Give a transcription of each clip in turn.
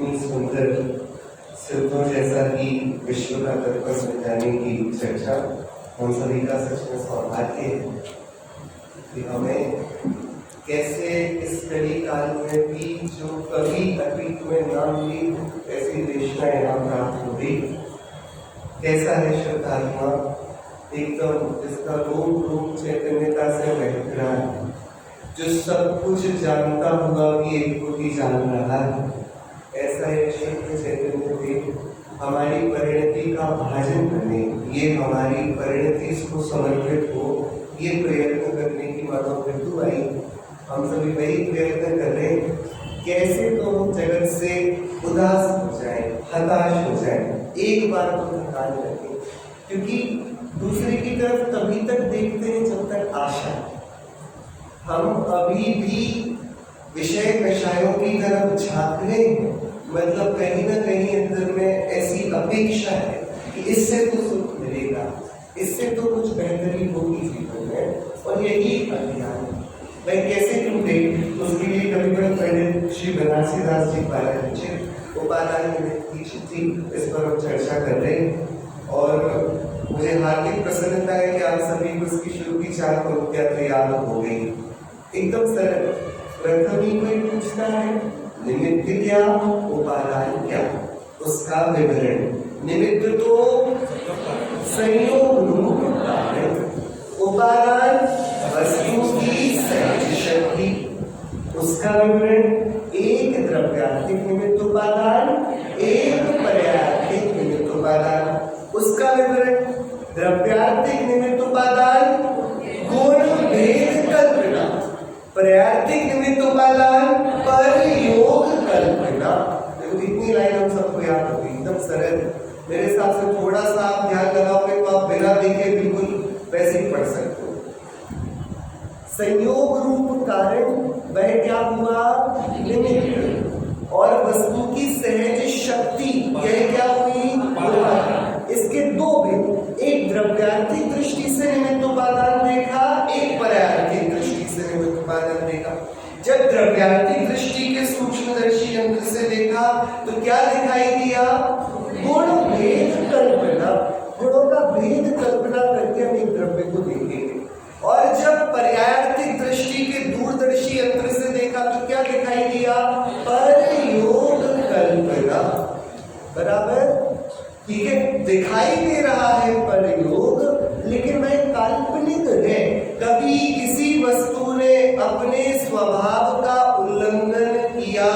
इतनी सुंदर सिद्धों जैसा कि विश्व का दर्पण मिटाने की चर्चा हम सभी का सच में सौभाग्य है कि हमें कैसे इस कड़ी काल में भी जो कभी अतीत में नाम ली ऐसी देशना यहाँ प्राप्त हो गई। कैसा है श्रद्धात्मा एकदम जिसका रूप रूप चैतन्यता से महक रहा है, जो सब कुछ जानता हुआ भी एक को ही जान रहा है। ऐसा है शुद्ध चैतन्य देव हमारी परिणति का भाजन करने, ये हमारी परिणति को समर्पित हो, ये प्रयत्न करने की मनोवृत्ति आई। हम सभी वही प्रयत्न कर रहे हैं कैसे तो हम जगत से उदास हो जाए, हताश हो जाए, एक बार तो थकान लगे, क्योंकि दूसरे की तरफ तभी तक देखते हैं जब तक आशा। हम अभी भी विषय कषायों की तरफ झांक रहे हैं, मतलब कहीं ना कहीं अंदर में ऐसी अपेक्षा है कि इससे तो सुख मिलेगा, इससे तो कुछ बेहतरी होगी जीवन में, और यही अभियान है। मैं कैसे टूटे उसके लिए कभी पंडित श्री बनारसी दास जी पारायण उपादान की चिट्ठी, इस पर हम चर्चा कर रहे हैं। और मुझे हार्दिक प्रसन्नता है कि आप सभी को इसकी शुरू की 4 पंक्तियां तैयार हो गई। एकदम सरल। प्रथम ही कोई पूछता है निमित्त क्या, उपादान क्या, उसका विवरण। निमित्त तो संयोग रूप कारण, उपादान वस्तु की सहज शक्ति, उसका विवरण एक द्रव्यात्मिक निमित्त उपादान, एक पर्यायत्मिक निमित्त उपादान। उसका विवरण द्रव्यात्मिक निमित्त उपादान गुण भेद कल्पना, पर्यायत्मिक निमित्त उपादान पर योग कल्पना। देखो इतनी लाइन हम सबको याद होगी, एकदम सरल। मेरे हिसाब से थोड़ा सा आप ध्यान लगाओगे तो आप बिना देखे बिल्कुल वैसे ही पढ़ सकते हो। संयोग रूप कारण वह क्या हुआ, निमित्त, और वस्तु की सहज शक्ति यह क्या हुई, उपादान। इसके 2 भेद, एक द्रव्यात्मिक दृष्टि से निमित्त उपादान देखा, एक पर्यायत्मिक दृष्टि से निमित्त उपादान देखा। जब द्रव्यात्मिक दृष्टि के सूक्ष्मदर्शी यंत्र से देखा तो क्या दिखाई दिया, गुण भेद कल्पना, गुणों का भेद कल्पना करके हम एक द्रव्य को देखेंगे। और जब पर्यायत्मिक दृष्टि के दूरदर्शी यंत्र से देखा तो क्या दिखाई दिया, परयोग कल्पना। बराबर, ठीक है, दिखाई दे रहा है परयोग, लेकिन वह काल्पनिक है। कभी किसी वस्तु ने अपने स्वभाव का उल्लंघन किया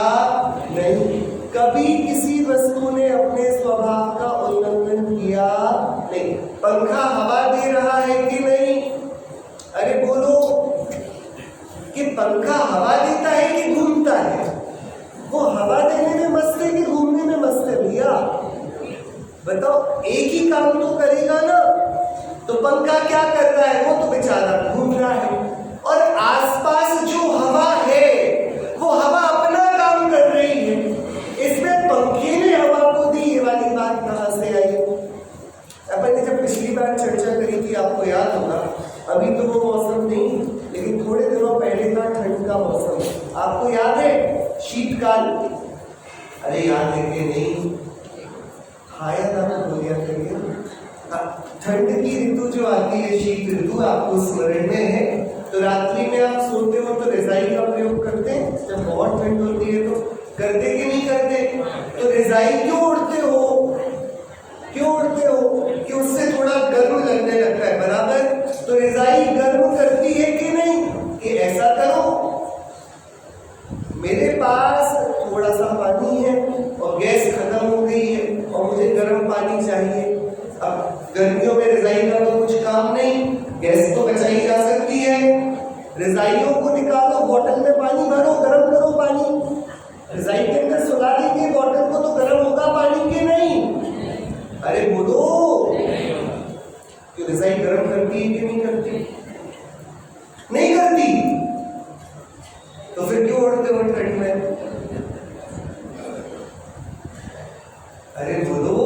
नहीं, कभी किसी वस्तु ने अपने स्वभाव का उल्लंघन किया नहीं। पंखा हवा दे रहा है कि नहीं, अरे बोलो कि पंखा हवा देता है कि घूमता है? वो हवा देने में मस्त है कि घूमने में मस्त है भैया? बताओ, एक ही काम तो करेगा ना। तो पंखा क्या कर रहा है, वो तो बेचारा घूम रहा है, और आसपास जो हवा है वो हवा अपना काम कर रही है। इसमें पंखे ने हवा को दी, ये वाली बात कहां से आई? अपन ने जब पिछली बार चर्चा करी थी, आपको याद होगा, अभी तो वो मौसम नहीं, लेकिन थोड़े दिनों पहले था ठंड का मौसम। आपको याद है शीतकाल? अरे याद है कि नहीं? खाया था ना, बोलिया करिए। ठंड की ऋतु जो आती है, शीत ऋतु, आपको स्मरण में है? तो रात्रि में आप सोते हो तो रजाई का प्रयोग करते हैं। जब बहुत ठंड होती है तो करते कि नहीं करते? तो रजाई क्यों ओढ़ते हो? क्यों ओढ़ते हो? कि उससे थोड़ा गर्म लगने लगता है, बराबर? तो रजाई गर्म करती है कि नहीं? कि ऐसा करो, मेरे पास थोड़ा सा पानी है और गैस खत्म हो गई है और मुझे गर्म पानी चाहिए। अब गर्मियों में रजाई का तो कुछ काम नहीं, गैस तो बचाई जा सकती है। रजाइयों को निकालो, बोतल में पानी भरो, गर्म करो पानी, रजाई के अंदर सुला देंगे, बोतल को तो गर्म होगा पानी के नहीं? अरे बोलो, कि रजाई गर्म करती है कि नहीं करती? नहीं करती, तो फिर क्यों ओढ़ते हो ठंड में? अरे बोलो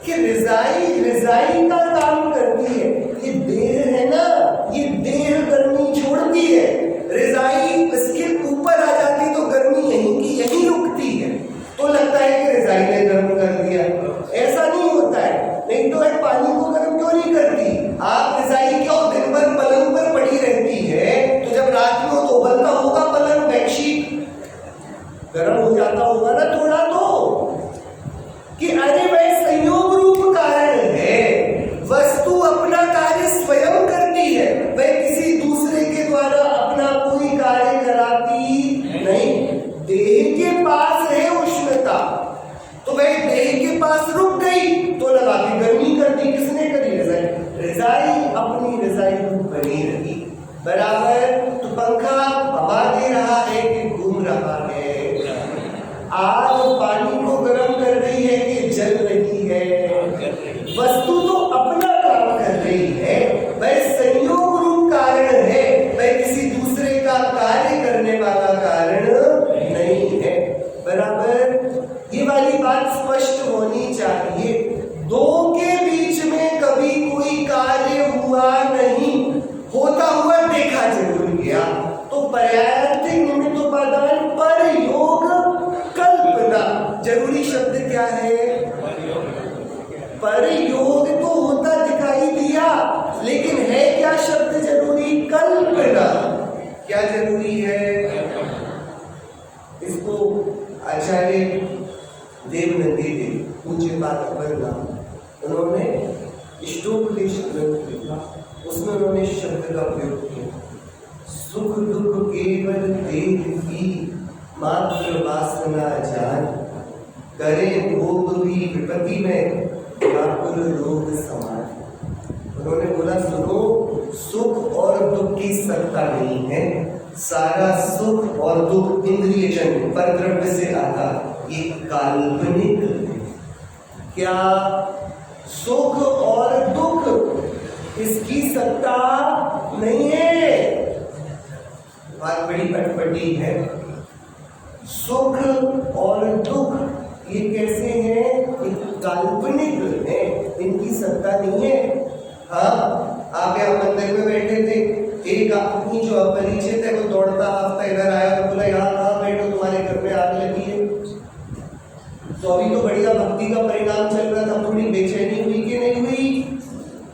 कि रजाई का काम करती है। ये देह है ना, ये देह गर्मी छोड़ती है, रजाई इसके ऊपर आ जाती तो गर्मी यहीं की यहीं रुकती है। तो लगता पानी को गर्म कर रही है कि जल रही है? वस्तु तो अपना काम कर रही है, वह संयोग रूप कारण है, वह किसी दूसरे का कार्य करने वाला कारण नहीं है। बराबर, ये वाली बात स्पष्ट होनी चाहिए। दो के बीच में कभी कोई कार्य हुआ नहीं, होता हुआ देखा जरूर गया। तो पर्यायार्थिक निमित्तोपादान पर योग कल्पना, जरूरी शब्द क्या है? पर योग तो होता दिखाई दिया, लेकिन है क्या शब्द जरूरी? कल्पना। क्या जरूरी है? इसको आचार्य देवनंदी देव पूज्य पाद उन्होंने इष्टोपदेश ग्रंथ लिखा, उसमें उन्होंने शब्द का प्रयोग किया, सुख दुख केवल देह की मात्र वासना जान, करें भोग भी विपत्ति में व्याकुल रोग समान। उन्होंने बोला सुनो, सुख और दुख की सत्ता नहीं है, सारा सुख और दुख इंद्रिय जन्य परद्रव्य से आता, ये काल्पनिक है। क्या सुख और दुख इसकी सत्ता नहीं है? बात बड़ी पटपटी है। सुख और दुख ये कैसे हैं? काल्पनिक है, इनकी सत्ता नहीं है। हाँ, आप यहाँ मंदिर में बैठे थे, एक आदमी जो अपरिचित है वो दौड़ता हाफता इधर आया और बोला यहाँ कहाँ बैठो, तुम्हारे घर में आग लगी है। तो अभी तो बढ़िया भक्ति का परिणाम चल रहा था, थोड़ी बेचैनी हुई कि नहीं हुई?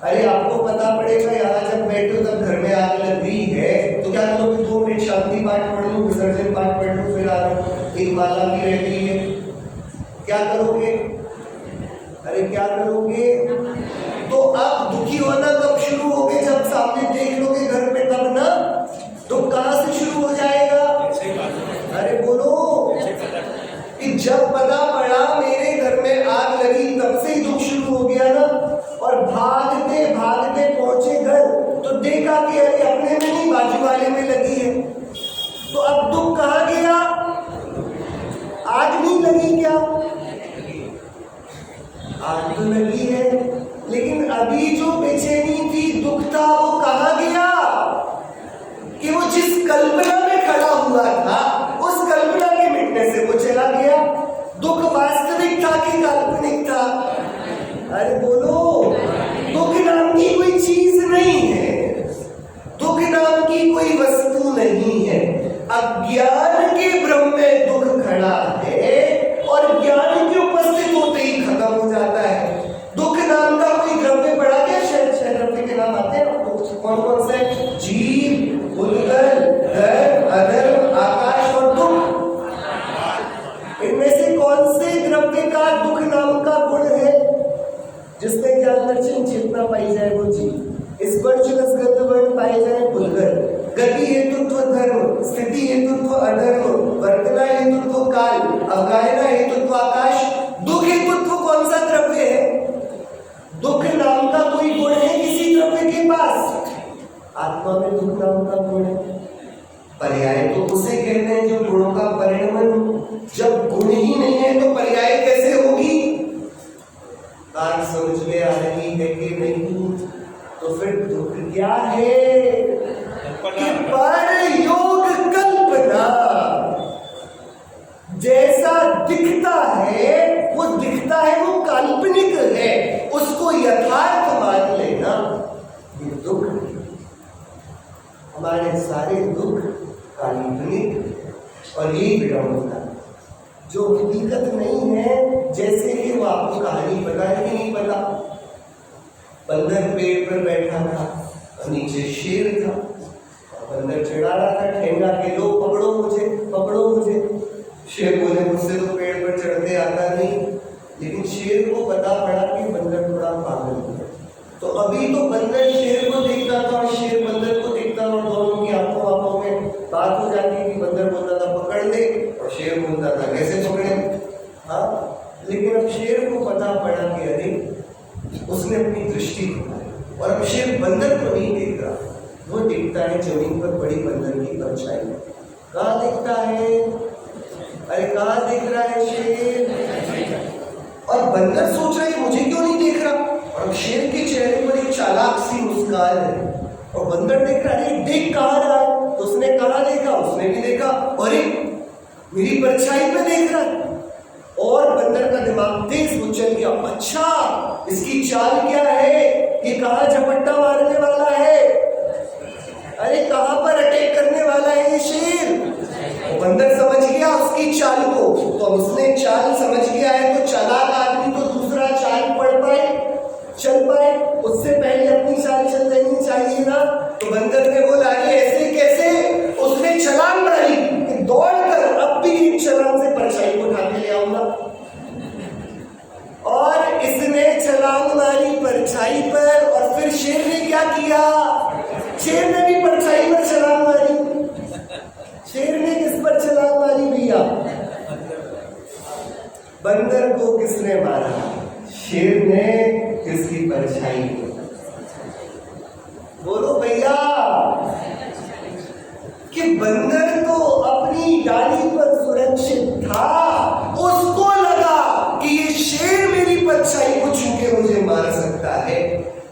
अरे आपको पता पड़ेगा यहाँ जब बैठो तब घर में आग लग गई है, तो क्या करोगे? 2 मिनट शांति पाठ पढ़ लो, विसर्जन पाठ पढ़ लो, फिर आ रहा, एक माला भी रहती है, क्या करोगे? अरे क्या करोगे? तो अब दुखी होना कब शुरू होगे? जब सामने देख लोगे घर पे, तब ना। दुख कहाँ से शुरू हो जाएगा? अरे बोलो कि जब पता पड़ा मेरे घर में आग लगी, तब से ही दुख शुरू हो गया ना। और भागते भागते पहुंचे घर, तो देखा कि अरे अपने में नहीं बाजू वाले में लगी है। तो अब दुख कहाँ गया? आग नहीं लगी क्या? आग तो लगी है, लेकिन अभी जो बेचैनी थी, दुख था, वो कहाँ गया? कि वो जिस कल्पना में खड़ा हुआ था, उस कल्पना के मिटने से वो चला गया। दुख वास्तविक था कि काल्पनिक था? अरे बोलो, दुख नाम की कोई चीज नहीं है, दुख नाम की कोई वस्तु नहीं है। अज्ञान के भ्रम में दुख खड़ा है और ज्ञान के उपस्थित होते ही खत्म हो जाता है। दुख नाम का कोई द्रव्य पड़ा क्या? शायद द्रव्य के नाम आते हैं, कौन कौन से? जीव, भूतल, धर्म, अधर्म, आकाश और दुख। इनमें से कौन से द्रव्य का दुख नाम का गुण है? जिसमें ज्ञान दर्शन चेतना पाई जाए वो जीव, स्पर्श रसगंध वर्ण पाए जाए भूतल, गति हेतुत्व धर्म, स्थिति हेतुत्व अधर्म, वर्तना हेतुत्व काल, अवगाहना हेतुत्व आकाश। दुख हेतुत्व कौन सा द्रव्य है? दुख नाम का कोई गुण है किसी द्रव्य के पास? आत्मा में दुख नाम का गुण है। पर्याय तो उसे कहते हैं जो गुणों का परिणमन। जब गुण ही नहीं है तो पर्याय कैसे होगी? बात समझ में आ रही है कि नहीं? तो फिर दुख क्या है? कि पर योग कल्पना, जैसा दिखता है वो दिखता है, वो काल्पनिक है, उसको यथार्थ मान लेना ये दुख। हमारे सारे दुख काल्पनिक और यही विडंबना, जो हकीकत नहीं है। जैसे कि वो आपको कहानी पता है कि नहीं पता? बंदर पेड़ पर बैठा था और नीचे शेर था, बंदर चिढ़ा रहा था ठेंगा के, लो पकड़ो मुझे, पकड़ो मुझे। शेर बोले मुझसे तो पेड़ पर चढ़ते आता नहीं, लेकिन शेर को पता पड़ा कि बंदर थोड़ा पागल है। तो अभी तो बंदर शेर को देखता था और शेर बंदर को देखता था, और दोनों की आंखों में बात हो जाती कि बंदर बोलता था पकड़ ले और शेर बोलता था कैसे पकड़े। हाँ, लेकिन अब शेर को पता पड़ा कि अरे, उसने अपनी दृष्टि घुमाई और अब शेर बंदर को नहीं देख रहा, वो दिखता है जमीन पर बड़ी बंदर की परछाई। कहाँ दिखता है? अरे कहाँ दिख रहा है शेर? निकाल रहे, और बंदर देख रहा है, देख कहाँ रहा है, तो उसने कहाँ देखा, उसने भी देखा, अरे मेरी परछाई पे देख रहा है। और बंदर का दिमाग तेज वो चल गया, अच्छा इसकी चाल क्या है, ये कहाँ झपट्टा मारने वाला है, अरे कहाँ पर अटैक करने वाला है ये शेर। बंदर समझ गया उसकी चाल को, तो उसने चाल समझ गया है, तो चालाक आदमी तो दूसरा चाल पढ़ पाए, चल पाए, उससे पहले अपनी चाल चल लेनी चाहिए ना। तो बंदर ने बोला अरे ऐसे कैसे, उसने छलांग मारी, दौड़ कर अब भी एक छलांग से परछाई को उठा के ले आऊंगा। और इसने छलांग मारी परछाई पर, और फिर शेर ने क्या किया, शेर ने भी परछाई पर छलांग मारी। शेर ने किस पर छलांग मारी भैया, बंदर को किसने मारा, शेर ने किसकी परछाई को। बोलो भैया कि बंदर तो अपनी डाली पर सुरक्षित था, उसको लगा कि ये शेर मेरी परछाई को छू के मुझे मार सकता है,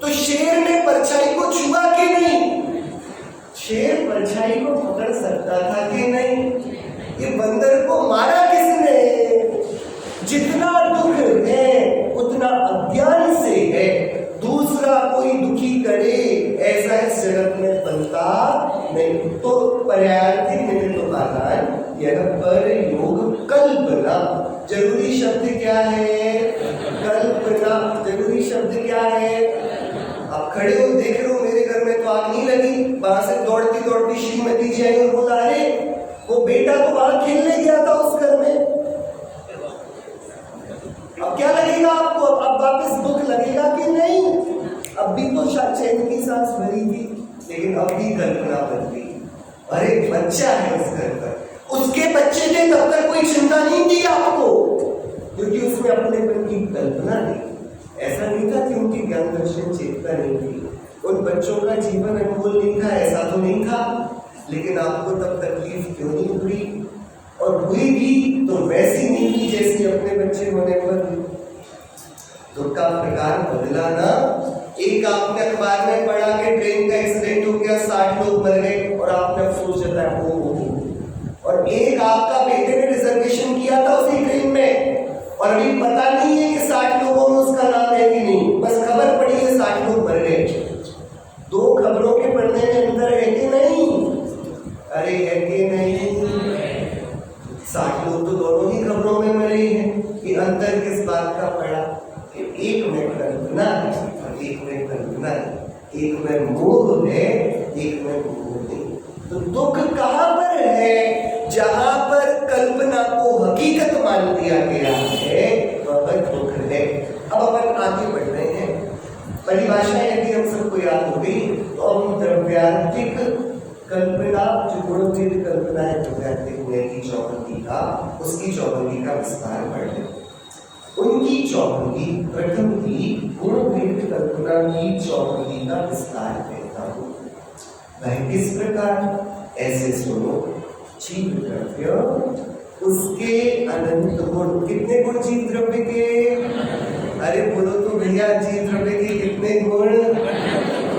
तो शेर ने परछाई को छुआ कि नहीं, शेर परछाई को पकड़ सकता था कि नहीं, ये बंदर को मारा किसने। जितना दुख है उतना अज्ञान से है, दूसरा कोई दुखी करे ऐसा इस जगत में बनता नहीं। तो पर्यायार्थी निमित्त उपादान यह पर योग कल्पना, जरूरी शब्द क्या है, कल्पना, जरूरी शब्द क्या है। आप खड़े हो देख रहे हो मेरे घर में तो आग नहीं लगी, वहां से दौड़ती दौड़ती श्रीमती जी आई और बोला अरे वो बेटा तो वहां खेलने गया था उस घर में, अब क्या लगेगा आपको, अब वापस दुख लगेगा कि नहीं। अब भी तो चैन की सांस भरी थी, लेकिन अब भी कल्पना बन गई, अरे बच्चा है उस घर पर, उसके बच्चे थे तब तक कोई चिंता नहीं थी आपको, क्योंकि उसमें अपनेपन की कल्पना नहीं। ऐसा नहीं था कि उनकी ज्ञान दर्शन चेतना नहीं थी, उन बच्चों का जीवन अनमोल नहीं था, ऐसा तो नहीं था, लेकिन आपको तब तकलीफ क्यों नहीं हुई, और हुई भी तो वैसी नहीं हुई जैसी अपने बच्चे होने पर हुई। दुख का प्रकार बदला ना। एक आपने अखबार में पढ़ा कि ट्रेन का एक्सीडेंट हो गया, 60 लोग मर गए, और आपने अफसोस जताया हो। और एक आपका बेटे ने रिजर्वेशन किया था उसी ट्रेन में, और अभी पता नहीं है कि 60 लोगों में उसका नाम है कि नहीं, बस खबर पड़ी है 60 लोग मर गए। दो खबरों के पढ़ने में अंतर है कि नहीं, अरे है कि नहीं, 60 लोग तो दोनों ही खबरों में मरे हैं, कि अंतर किस बात का पड़ा कि एक में कल्पना और एक में कल्पना है, एक में मोह है, एक में मोह नहीं। तो दुख कहाँ पर है, जहां पर कल्पना को हकीकत मान लिया गया है वह पर दुख है। अब अपन आगे बढ़ रहे हैं, परिभाषा यदि हम सबको याद हो गई तो हम द्रव्यार्थिक कल्पना, जो गुणभेद कल्पना है द्रव्यार्थिक की चौबंदी का, उसकी चौबंदी का विस्तार पढ़ लें। उनकी चौबंदी प्रथम की गुणभेद कल्पना की चौबंदी का विस्तार करता हूँ। वह किस प्रकार, ऐसे सुनो, जीव द्रव्य उसके अनंत गुण, कितने गुण जीव द्रव्य के, अरे बोलो तो भैया जीव द्रव्य के कितने गुण,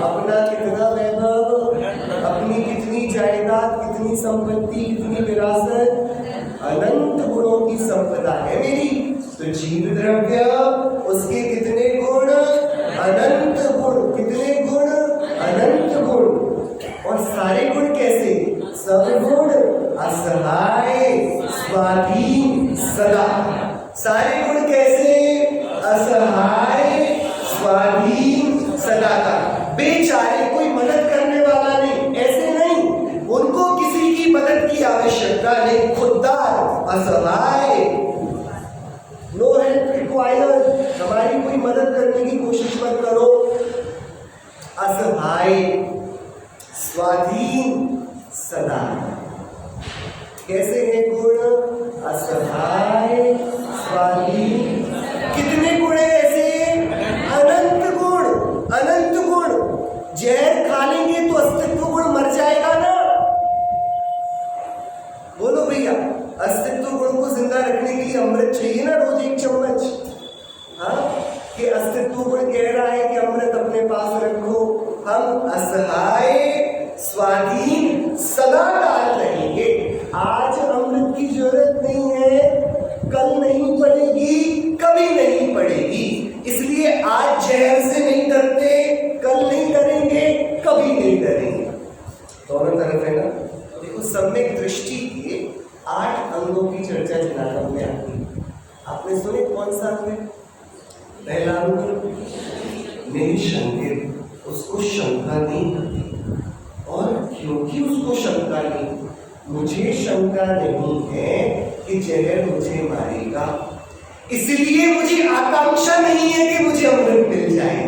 अपना कितना वैभव, अपनी कितनी जायदाद, कितनी संपत्ति, कितनी विरासत, अनंत गुणों की संपदा है मेरी। तो जीव द्रव्य उसके कितने गुण, अनंत गुण, कितने गुण, अनंत गुण। और सारे गुण कैसे, सब गुण असहाय स्वाधीन सदा। सारे गुण कैसे, असहाय स्वाधीन सदा का, बेचारे कोई मदद करने वाला नहीं, ऐसे नहीं, उनको किसी की मदद की आवश्यकता नहीं, खुददार असहाय, नो हेल्प रिक्वायर्ड, हमारी कोई मदद करने की कोशिश मत करो, असहाय स्वाधीन सदा। कैसे है गुण, असहाय स्वाधीन, कितने गुण है ऐसे, अनंत गुण, अनंत गुण। जहर खा लेंगे तो अस्तित्व गुण मर जाएगा ना, बोलो भैया, अस्तित्व गुण को जिंदा रखने के लिए अमृत चाहिए ना, रोज 1 चम्मच। हाँ, कि अस्तित्व गुण कह रहा है कि अमृत अपने पास रखो, हम असहाय स्वाधीन सदा काल रहेंगे। आज अमृत की जरूरत नहीं है, कल नहीं पड़ेगी, कभी नहीं पड़ेगी। इसलिए आज जहर से नहीं डरते, कल नहीं डरेंगे, कभी नहीं डरेंगे। दोनों तरफ है ना। देखो, सम्यक दृष्टि के 8 अंगों की चर्चा जिनागम में आती है। आपने सुने कौन सा अंग है? पहला अंग निशंकित, उसको शंका नहीं होती। और क्योंकि उसको शंका नहीं, मुझे शंका नहीं है कि जहर मुझे मारेगा, इसलिए मुझे आकांक्षा नहीं है कि मुझे अमृत मिल जाए।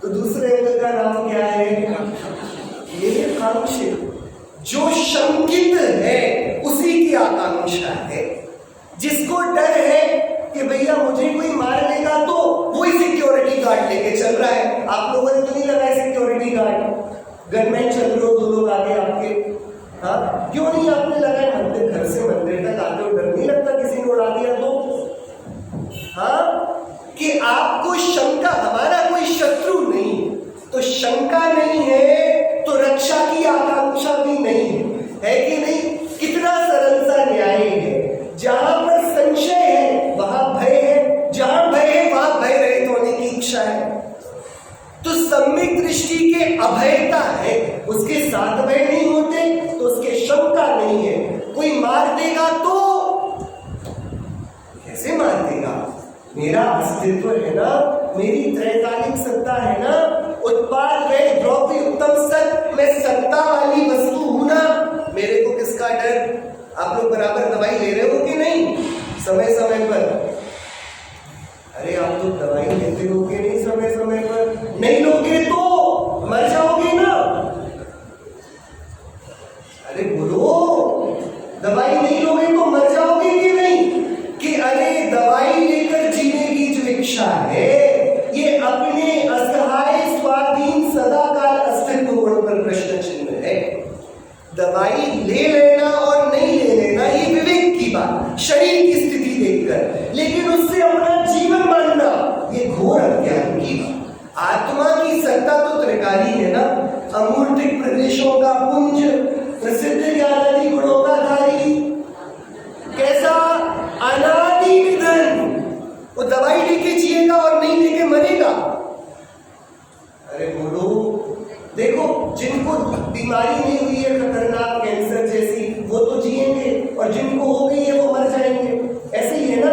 तो दूसरे अंग का नाम क्या है? निराकांक्षित। जो शंकित है उसी की आकांक्षा है। जिसको डर है कि भैया मुझे कोई मार लेगा, तो वही सिक्योरिटी गार्ड लेके चल रहा है। आप लोगों ने तो नहीं लगाया सिक्योरिटी गार्ड? गनमैन चल रहे हो, 2 लोग आगे आपके, हाँ क्यों नहीं आपने लगाया? मंदिर, घर से मंदिर तक आते हो, डर नहीं लगता किसी ने उड़ा दिया तो? हाँ, कि आपको शंका, हमारा कोई शत्रु नहीं, तो शंका नहीं है तो रक्षा की आकांक्षा भी नहीं है कि नहीं? कितना सरल सा न्याय है। जहां पर संशय है वहां भय है, जहां भय है वहां भय रहित होने की इच्छा है। तो सम्यक दृष्टि के अभयता है, उसके साथ भय नहीं होते तो उसके शंका नहीं है। कोई मार देगा तो कैसे मार देगा? मेरा अस्तित्व है ना, मेरी त्रैकालिक सत्ता है ना, उत्पाद वे द्रव्य उत्तम सत, मैं सत्ता वाली वस्तु हूं ना। मेरे को किसका डर? आप लोग बराबर दवाई ले रहे हो कि नहीं समय समय पर? अरे आप लोग दवाई लेते हो कि नहीं समय समय पर? नहीं लोगे तो मर जाओगे ना। अरे बोलो, दवाई नहीं लोगे तो मर जाओगे कि नहीं? कि अरे दवाई लेकर जीने की जो इच्छा है, ये अपने असहाय स्वाधीन सदा काल अस्तित्व पर प्रश्न चिन्ह है। दवाई ले लेना और नहीं ले लेना ये विवेक की बात, शरीर की स्थिति देखकर, लेकिन उससे अपना जीवन मानना ये घोर अज्ञान की बात। आत्मा की सत्ता तो त्रिकाली है ना, अमूर्तिक प्रदेशों का पुंज, प्रसिद्ध ज्ञानादि गुणों का धारी, कैसा अनादि निधन। वो दवाई लेके जिएगा और नहीं लेके मरेगा। अरे बोलो, देखो जिनको बीमारी नहीं हुई है खतरनाक कैंसर जैसी, वो तो जिएंगे, और जिनको हो गई है वो मर जाएंगे। ऐसे ही है ना।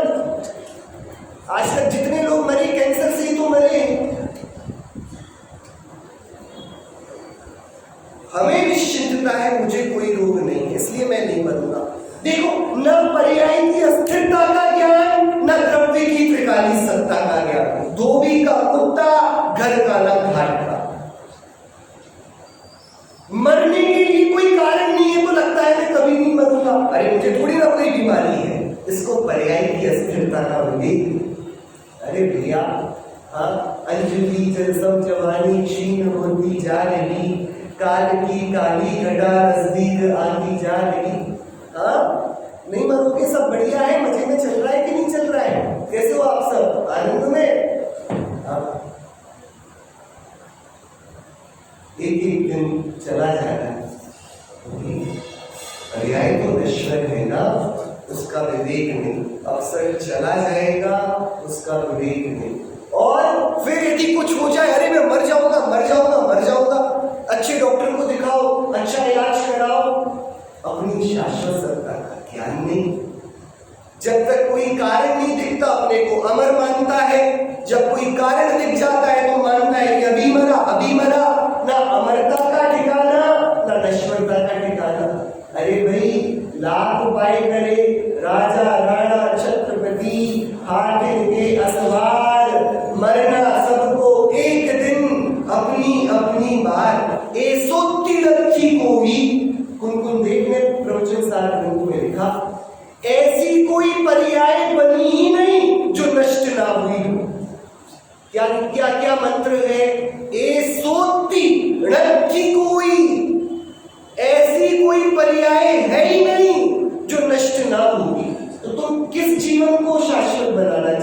आज तक जितने लोग मरे कैंसर से ही तो मरे हैं। हमें निश्चिंतता है, मुझे कोई रोग नहीं है इसलिए मैं नहीं मरूंगा। देखो, न पर्याय की अस्थिरता का ज्ञान, न द्रव्य की त्रिकाली सत्ता का ज्ञान। धोबी का कुत्ता, घर का न घाट का। मरने के लिए कोई कारण नहीं है तो लगता है मैं कभी नहीं मरूंगा। अरे मुझे थोड़ी ना कोई बीमारी है, इसको पर्याय की अस्थिरता का विवेक। अरे भैया, हाँ, अंजलि जलसम जवानी क्षीण होती जा रही, काल की काली घटा नजदीक आती जा रही। हाँ, नहीं मरोगे, सब बढ़िया है, मजे में चल रहा है कि नहीं चल रहा है? कैसे हो आप सब? आनंद में? हाँ, एक एक दिन चला जाएगा। पर्याय तो नश्वर है ना, उसका विवेक नहीं। अवसर चला जाएगा, उसका विवेक नहीं। और फिर यदि कुछ हो जाए, अरे मैं मर जाऊंगा, मर जाऊंगा, मर जाऊंगा, अच्छे डॉक्टर को दिखाओ, अच्छा इलाज कराओ। अपनी शाश्वत सत्ता का ज्ञान नहीं। जब तक कोई कारण नहीं दिखता अपने को अमर मानता है, जब कोई कारण दिख जाता है तो मानता है कि अभी मरा, अभी मरा। ना अमरता का ठिकाना, ना नश्वरता का ठिकाना। अरे भाई, लाख उपाय करे राजा राणा छत्रपति, हाकिम के असवार, मरना सबको एक दिन, अपनी अपनी बार। ऐसो तिलक्की कोई, कुन देव ने प्रवचन सार ग्रंथ में लिखा, ऐसी कोई पर्याय बनी ही नहीं जो नष्ट ना हुई हो। क्या क्या क्या मंत्र है? ऐसोती णक्की कोई, ऐसी कोई पर्याय है ही नहीं जो नष्ट ना होगी। तो तुम किस जीवन को शाश्वत बनाना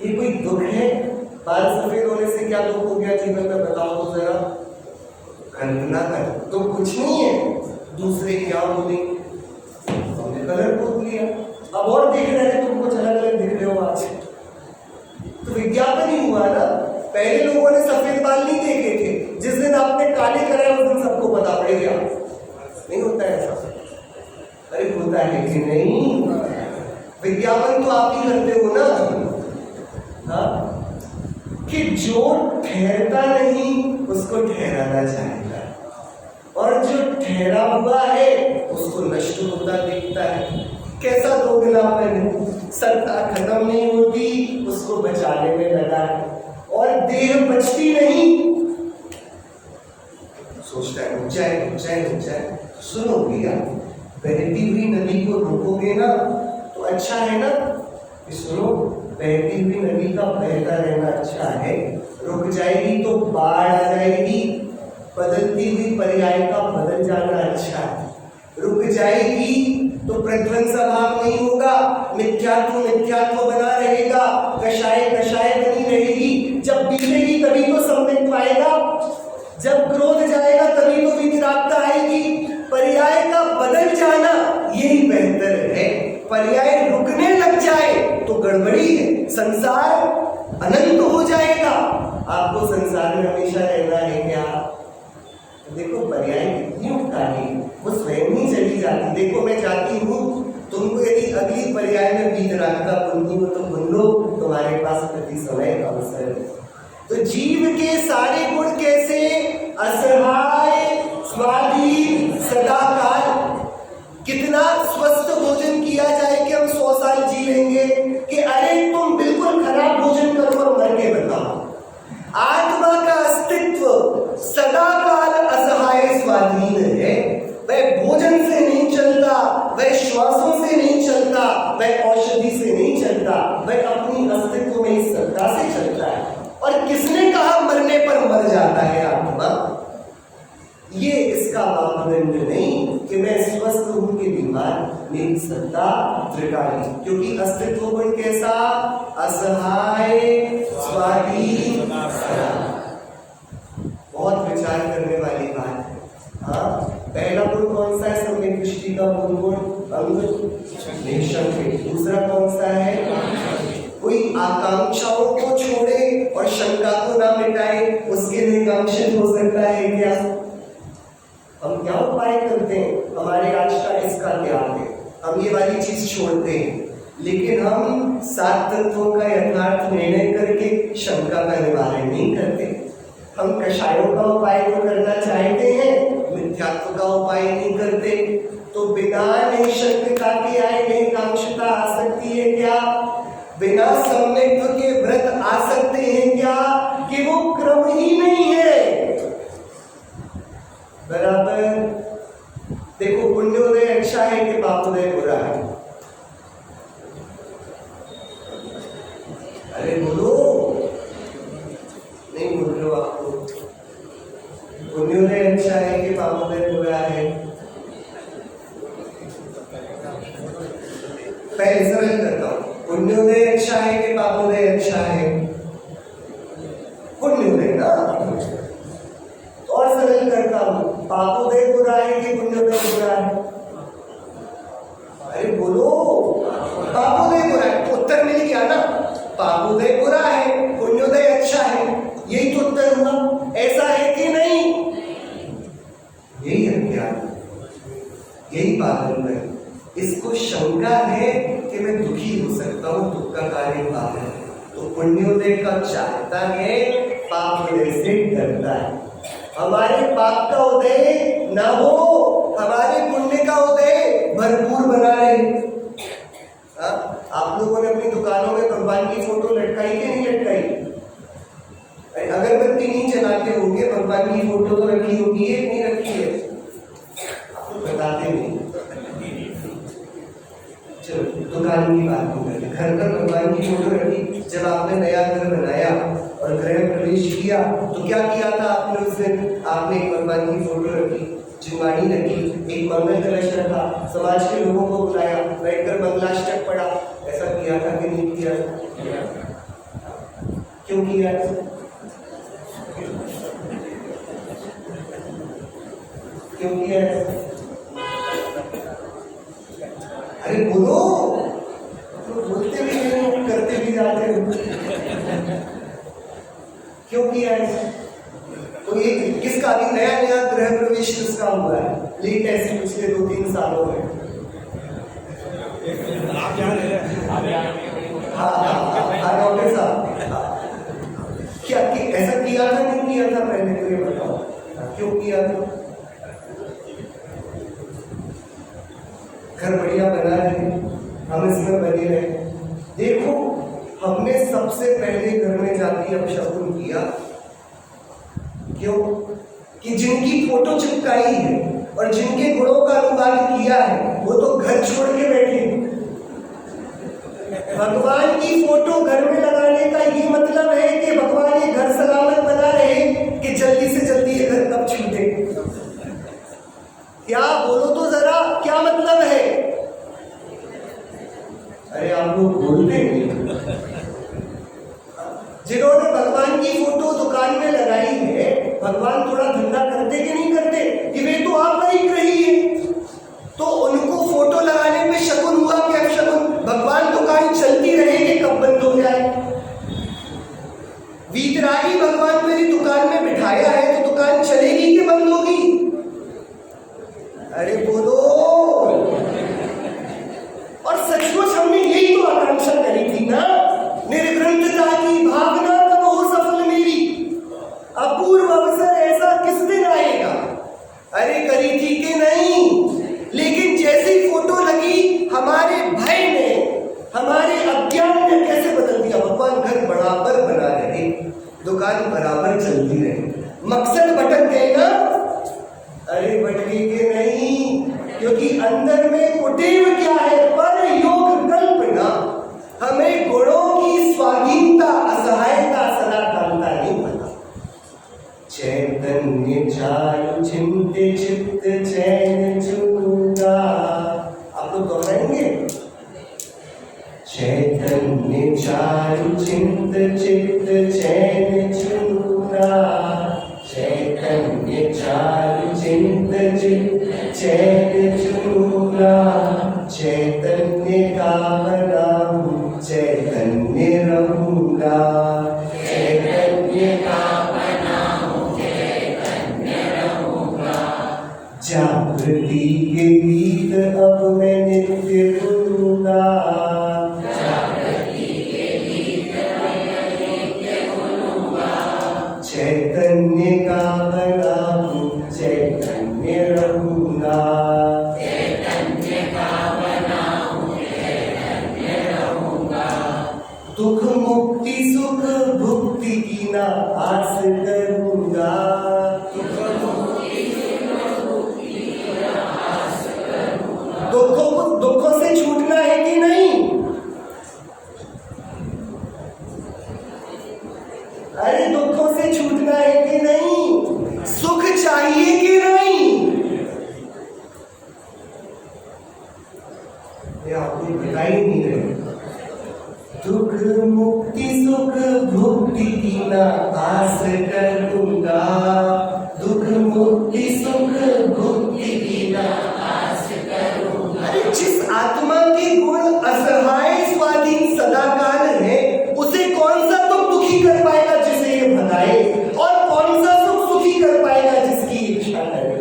ये कोई दुख है? बाल सफेद होने से क्या दुख हो गया जीवन में, बताओ तो जरा। कल्पना कर, तो कुछ नहीं है, दूसरे क्या बोले, हमने कलर पोत लिया, अब और दिख रहे हैं, तुमको अलग अलग दिख रहे हो आज। तो विज्ञापन ही हुआ ना। पहले लोगों ने सफेद बाल नहीं देखे थे, जिस दिन आपने काले कराए उस दिन सबको पता पड़ गया। नहीं होता है ऐसा? अरे होता है कि नहीं? विज्ञापन तो आप ही करते हो ना। हाँ, कि जो ठहरता नहीं उसको ठहराना चाहेगा, और जो ठहरा हुआ है उसको नष्ट होता दिखता है। कैसा दोगलापन है, सत्ता खत्म नहीं होती उसको बचाने में लगा है, और देह बचती नहीं, सोचता है रुक जाए रुक जाए रुक जाए। सुनो भैया, बहती हुई नदी को रोकोगे ना तो अच्छा है ना। सुनो, बहती हुई नदी का बहता रहना अच्छा है, रुक जाएगी तो बाढ़ आ जाएगी, बदलती हुई पर्याय का बदल जाना अच्छा है। रुक जाएगी तो प्रध्वंस अभाव नहीं होगा, मिथ्यात्व मिथ्यात्व बना रहेगा, कषाय कषाय बनी रहेगी। जब बीतेगी तभी तो सम्यक आएगा, जब क्रोध जाएगा तभी तो विरागता आएगी। पर्याय का बदल जाना यही बेहतर है। पर्याय रुकने लग जाए तो गड़बड़ी है, संसार अनंत हो जाएगा। आपको संसार में हमेशा रहना है क्या? देखो पर्याय कितनी उठानी, वो स्वयं ही चली जाती। देखो मैं जाती हूँ, तुमको यदि अगली पर्याय में वीतरागता बुन दूँ तो बुन लो, तुम्हारे पास प्रति समय का अवसर है। तो जीव के सारे गुण कैसे? असहाय, स्वाधीन, सदाकाल। कितना स्वस्थ भोजन किया जाए कि हम 100 साल जी लेंगे, कि अरे तुम बिल्कुल खराब भोजन करो और मर के बताओ। आत्मा का अस्तित्व सदाकाल असहाय स्वाधीन है। वह भोजन से नहीं चलता, वह श्वासों से नहीं चलता, वह औषधि से नहीं चलता, वह अपनी अस्तित्व में इस सत्ता से चलता है। और किसने कहा मरने पर मर जाता है आत्मा? ये इसका मापदंड नहीं कि मैं स्वस्थ हूं कि बीमार, मेरी सत्ता त्रिकाली। क्योंकि अस्तित्व गुण कैसा? असहाय, स्वाधीन, बहुत विचार करने वाली बात है। हाँ, पहला गुण कौन सा है? सम्यक दृष्टि का मूल गुण अंग निशंक। दूसरा कौन सा है? कोई आकांक्षाओं को छोड़े और शंका को ना मिटाए, उसके लिए कांक्षित हो सकता है क्या? हम क्या उपाय करते हैं? हमारे आज का इसका त्याग है, हम ये वाली चीज छोड़ते हैं, लेकिन हम 7 तत्वों का यथार्थ निर्णय करके शंका का निवारण नहीं करते। हम कषायों का उपाय तो करना चाहते हैं, मिथ्यात्व का उपाय नहीं करते। तो बिना निशंकता के आए निकांक्षता आ सकती है क्या? बिना सम्यक्त्व के व्रत आ सकते हैं क्या? कि वो क्रम ही नहीं है। बराबर। देखो, पुण्योदय अच्छा है कि पापोदय बुरा है? अरे बोलो, नहीं बोल रहे हो आपको। पुण्योदय अच्छा है कि पापोदय बुरा है? पहले सरल करता हूं, पुण्योदय अच्छा है कि पापोदय अच्छा है? पुण्योदय ना। और सरल करता हूं, पापोदय बुरा है कि पुण्योदय बुरा है? अरे बोलो, पापोदय बुरा है। उत्तर मिल गया ना, पापोदय बुरा है, पुण्योदय अच्छा है। यही तो उत्तर हुआ। ऐसा है कि नहीं? यही अज्ञान, यही पागल है। इसको शंका है कि मैं दुखी हो सकता हूं, दुख का कार्य पाप है। तो पुण्योदय का चाहता है, पापोदय से डरता है। हमारे पाप का उदय ना हो, हमारे पुण्य का उदय भरपूर बना रहे। आप लोगों ने अपनी दुकानों में भगवान की फोटो लटकाई कि नहीं लटकाई? अगरबत्ती नहीं जलाते होंगे, भगवान की फोटो तो रखी होगी है, नहीं रखी है? आप तो बताते नहीं। चलो दुकान की बात हो गई, घर पर भगवान की फोटो रखी। जब आपने नया घर बनाया और गृह प्रवेश किया तो क्या किया था आपने उस दिन? आपने एक भगवान की फोटो रखी, जुगाड़ी रखी, एक मंगल कलश रखा, समाज के लोगों को बुलाया, बैठकर मंगलाष्टक पढ़ा। ऐसा किया था कि नहीं किया? क्यों किया है? क्यों किया है? अरे बोलो, तो बोलते भी नहीं, करते भी जाते हो। क्यों किया है? तो ये किसका अभी नया नया गृह प्रवेश किसका हुआ है? लेट ऐसे पिछले 2-3 सालों में। हाँ डॉक्टर साहब, क्या ऐसा किया था नहीं किया था पहले? तो ये बताओ क्यों किया था? घर बढ़िया बना रहे, हम इसमें बने रहे। देखो, हमने सबसे पहले घर में जाके अपशकुन किया। क्यों? कि जिनकी फोटो चिपकाई है और जिनके गुणों का अनुवाद किया है वो तो घर छोड़ के बैठे। भगवान की फोटो घर में लगाने का ये मतलब है कि भगवान ये घर सलामत बना रहे कि जल्दी से जल्दी ये घर कब छूटे। क्या बोलो तो जरा, क्या मतलब है? अरे आप लोग बोलते नहीं। जिन्होंने भगवान की फोटो दुकान में लगाई है, भगवान थोड़ा धंधा करते कि नहीं करते? कि वे तो आप नहीं रही है, तो उनको फोटो लगाने में शकुन हुआ कि अपशकुन? भगवान दुकान चलती रहेगी, कब बंद हो जाए? वीतरागी भगवान मेरी दुकान में बिठाया है तो दुकान चलेगी कि बंद होगी? अरे बोलो। और सचमुच हमने यही तो आकांक्षा करी थी ना, निर्ग्रंथता की भावना कब हो सफल मेरी, अपूर्व अवसर ऐसा किस दिन आएगा? अरे करी थी कि नहीं? लेकिन जैसी फोटो लगी, हमारे भय ने, हमारे अज्ञान ने कैसे बदल दिया। भगवान घर बराबर बना रहे, दुकान बराबर चलती रहे, मकसद भटक गए ना? अरे भटके के नहीं, क्योंकि अंदर में कुटीव क्या है? पर योग कल्पना। हमें गुणों की स्वाधीनता, असहायता, सदा कालता नहीं पता। चैतन्य चारु चिंते चित्त चैन चूड़ा। आप लोग दोहराएंगे? चैतन्य चारु चिंत चित्त चैन चूड़ा, चैतन्य चारु चिंत चित्त चैन चूड़ा, चैतन्य का बनाऊं चैतन्य रहूंगा, चैतन्य का बनाऊं चैतन्य रहूंगा। जागृति के गीत अब मैं नित्य गुनूंगा, जागृति के गीत अब मैं नित्य गुनूंगा, चैतन्य का बनाऊं चैतन्य रहूंगा, चैतन्य का बनाऊं चैतन्य रहूंगा। दुख मुक्ति सुख भुक्ति की ना आस करूंगा, दुख मुक्ति सुख भुक्ति की ना आस करूंगा। दुखों से छूटना है कि नहीं? अरे दुखों से छूटना है कि नहीं? सुख चाहिए कि नहीं? ये आपको बता ही नहीं रहे। दुख मुक्ति सुख भुक्ति की ना आस करूंगा, दुख मुक्ति सुख भुक्ति की ना आस करूंगा। अरे जिस आत्मा के गुण असहाय स्वाधीन सदाकाल है, उसे कौन सा दुख दुखी कर पाएगा जिसे ये भगाए, और कौन सा सुख सुखी कर पाएगा जिसकी इच्छा करे?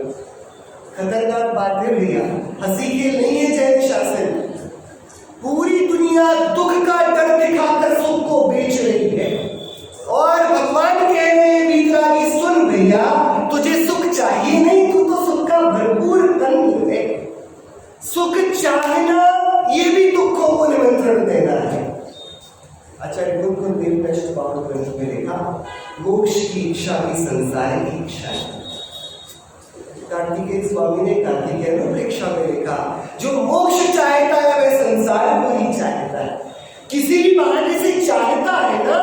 खतरनाक बात है भैया, हंसी खेल नहीं है जैन शासन। पूरी दुनिया दुख का डर दिखाकर सुख को बेच रही है, और भगवान कह रहे हैं वीतरागी सुन भैया, तुझे सुख चाहिए नहीं, तू तो सुख का भरपूर तंत्र है। सुख चाहना ये भी दुखों को निमंत्रण देना है। आचार्य गुरुदेव ने अष्टबाहु ग्रंथ में लिखा, मोक्ष की इच्छा भी संसार की इच्छा है। कार्तिकेय स्वामी ने कार्तिकेय अनुप्रेक्षा में लिखा, जो मोक्ष चाहता है वह संसार को ही चाहता है। किसी भी बहाने से चाहता है ना,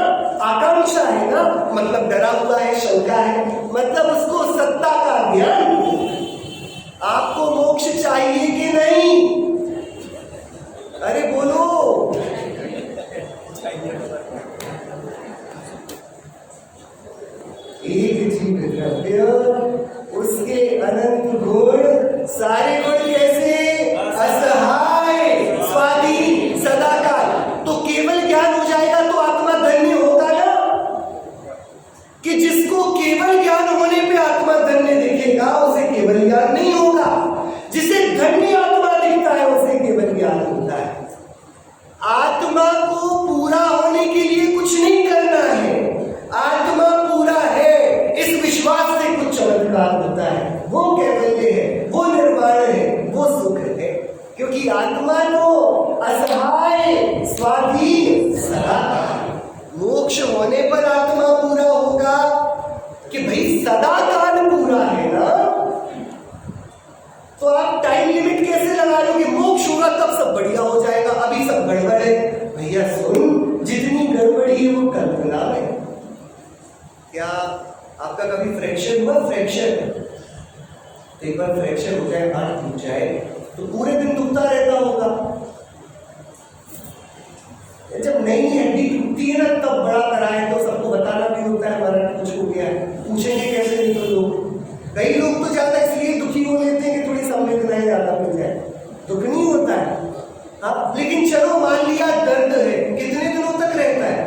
आकांक्षा है ना, मतलब डरा हुआ है, शंका है, मतलब उसको सत्ता का ज्ञान। आपको मोक्ष चाहिए कि नहीं? अरे बोलो। एक जीव द्रव्य, उसके अनंत गुण, सारे गुण कैसे? असहाय, स्वाधीन, सदाकाल। तो केवल ज्ञान हो जाएगा तो आत्मा धन्य होगा ना, कि जिसको केवल ज्ञान होने पे आत्मा धन्य दिखेगा उसे केवल ज्ञान नहीं होगा, जिसे धन्य आत्मा दिखता है उसे केवल ज्ञान होता है। आत्मा को पूरा होने के लिए कुछ नहीं करना है, आत्मा पूरा है इस विश्वास से कुछ चमत्कार होता है, वो कैवल्य है, वो निर्वाण है, वो सुख है। क्योंकि आत्मा तो असहाय, स्वाधीन, सदाकाल। मोक्ष होने पर आत्मा पूरा होगा कि भाई सदाकाल पूरा है ना। तो आप टाइम लिमिट कैसे लगा लोगे? मोक्ष होगा तब सब बढ़िया हो जाएगा, अभी सब गड़बड़ है। भैया सुन, जितनी गड़बड़ी है वो कल्पना है। क्या आपका कभी फ्रैक्चर हुआ? फ्रैक्चर एक बार फ्रैक्चर हो जाए, हाथ टूट जाए तो पूरे दिन दुखता रहता होगा। जब नई हड्डी टूटती है ना तब बड़ा कराए तो सबको बताना भी होता है हमारा कुछ हो गया है, पूछेंगे कैसे? नहीं तो लोग, कई लोग तो ज्यादा इसलिए दुखी हो लेते हैं कि थोड़ी संवेदनाएं ज्यादा मिल जाए, दुख नहीं होता है। हाँ, लेकिन चलो मान लिया दर्द है, कितने दिनों तक रहता है?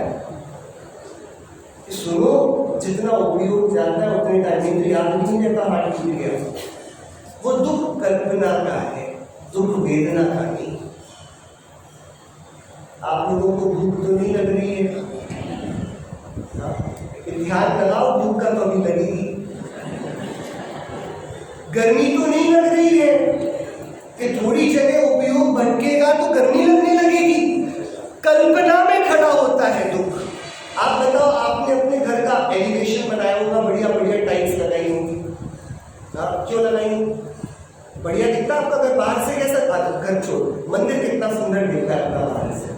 सुनो, जितना उपयोग जाता है उतने टाइम में याद नहीं रहता हार्ट टूट गया। वो दुख कल्पना का है, दुख वेदना का नहीं। आप लोगों को भूख तो नहीं लग रही है? ध्यान लगाओ, भूख का तो अभी लगेगी। गर्मी तो नहीं लग रही है कि थोड़ी जगह उपयोग भटकेगा तो गर्मी लगने लगेगी। कल्पना में खड़ा होता है दुख। आप बताओ, आपने अपने घर का एलिवेशन बनाया होगा, बढ़िया बढ़िया टाइल्स लगाई होंगी, क्यों लगाई? बढ़िया दिखता है आपका घर बाहर से? कैसा घर छोड़, मंदिर कितना सुंदर दिखता है आपका बाहर से,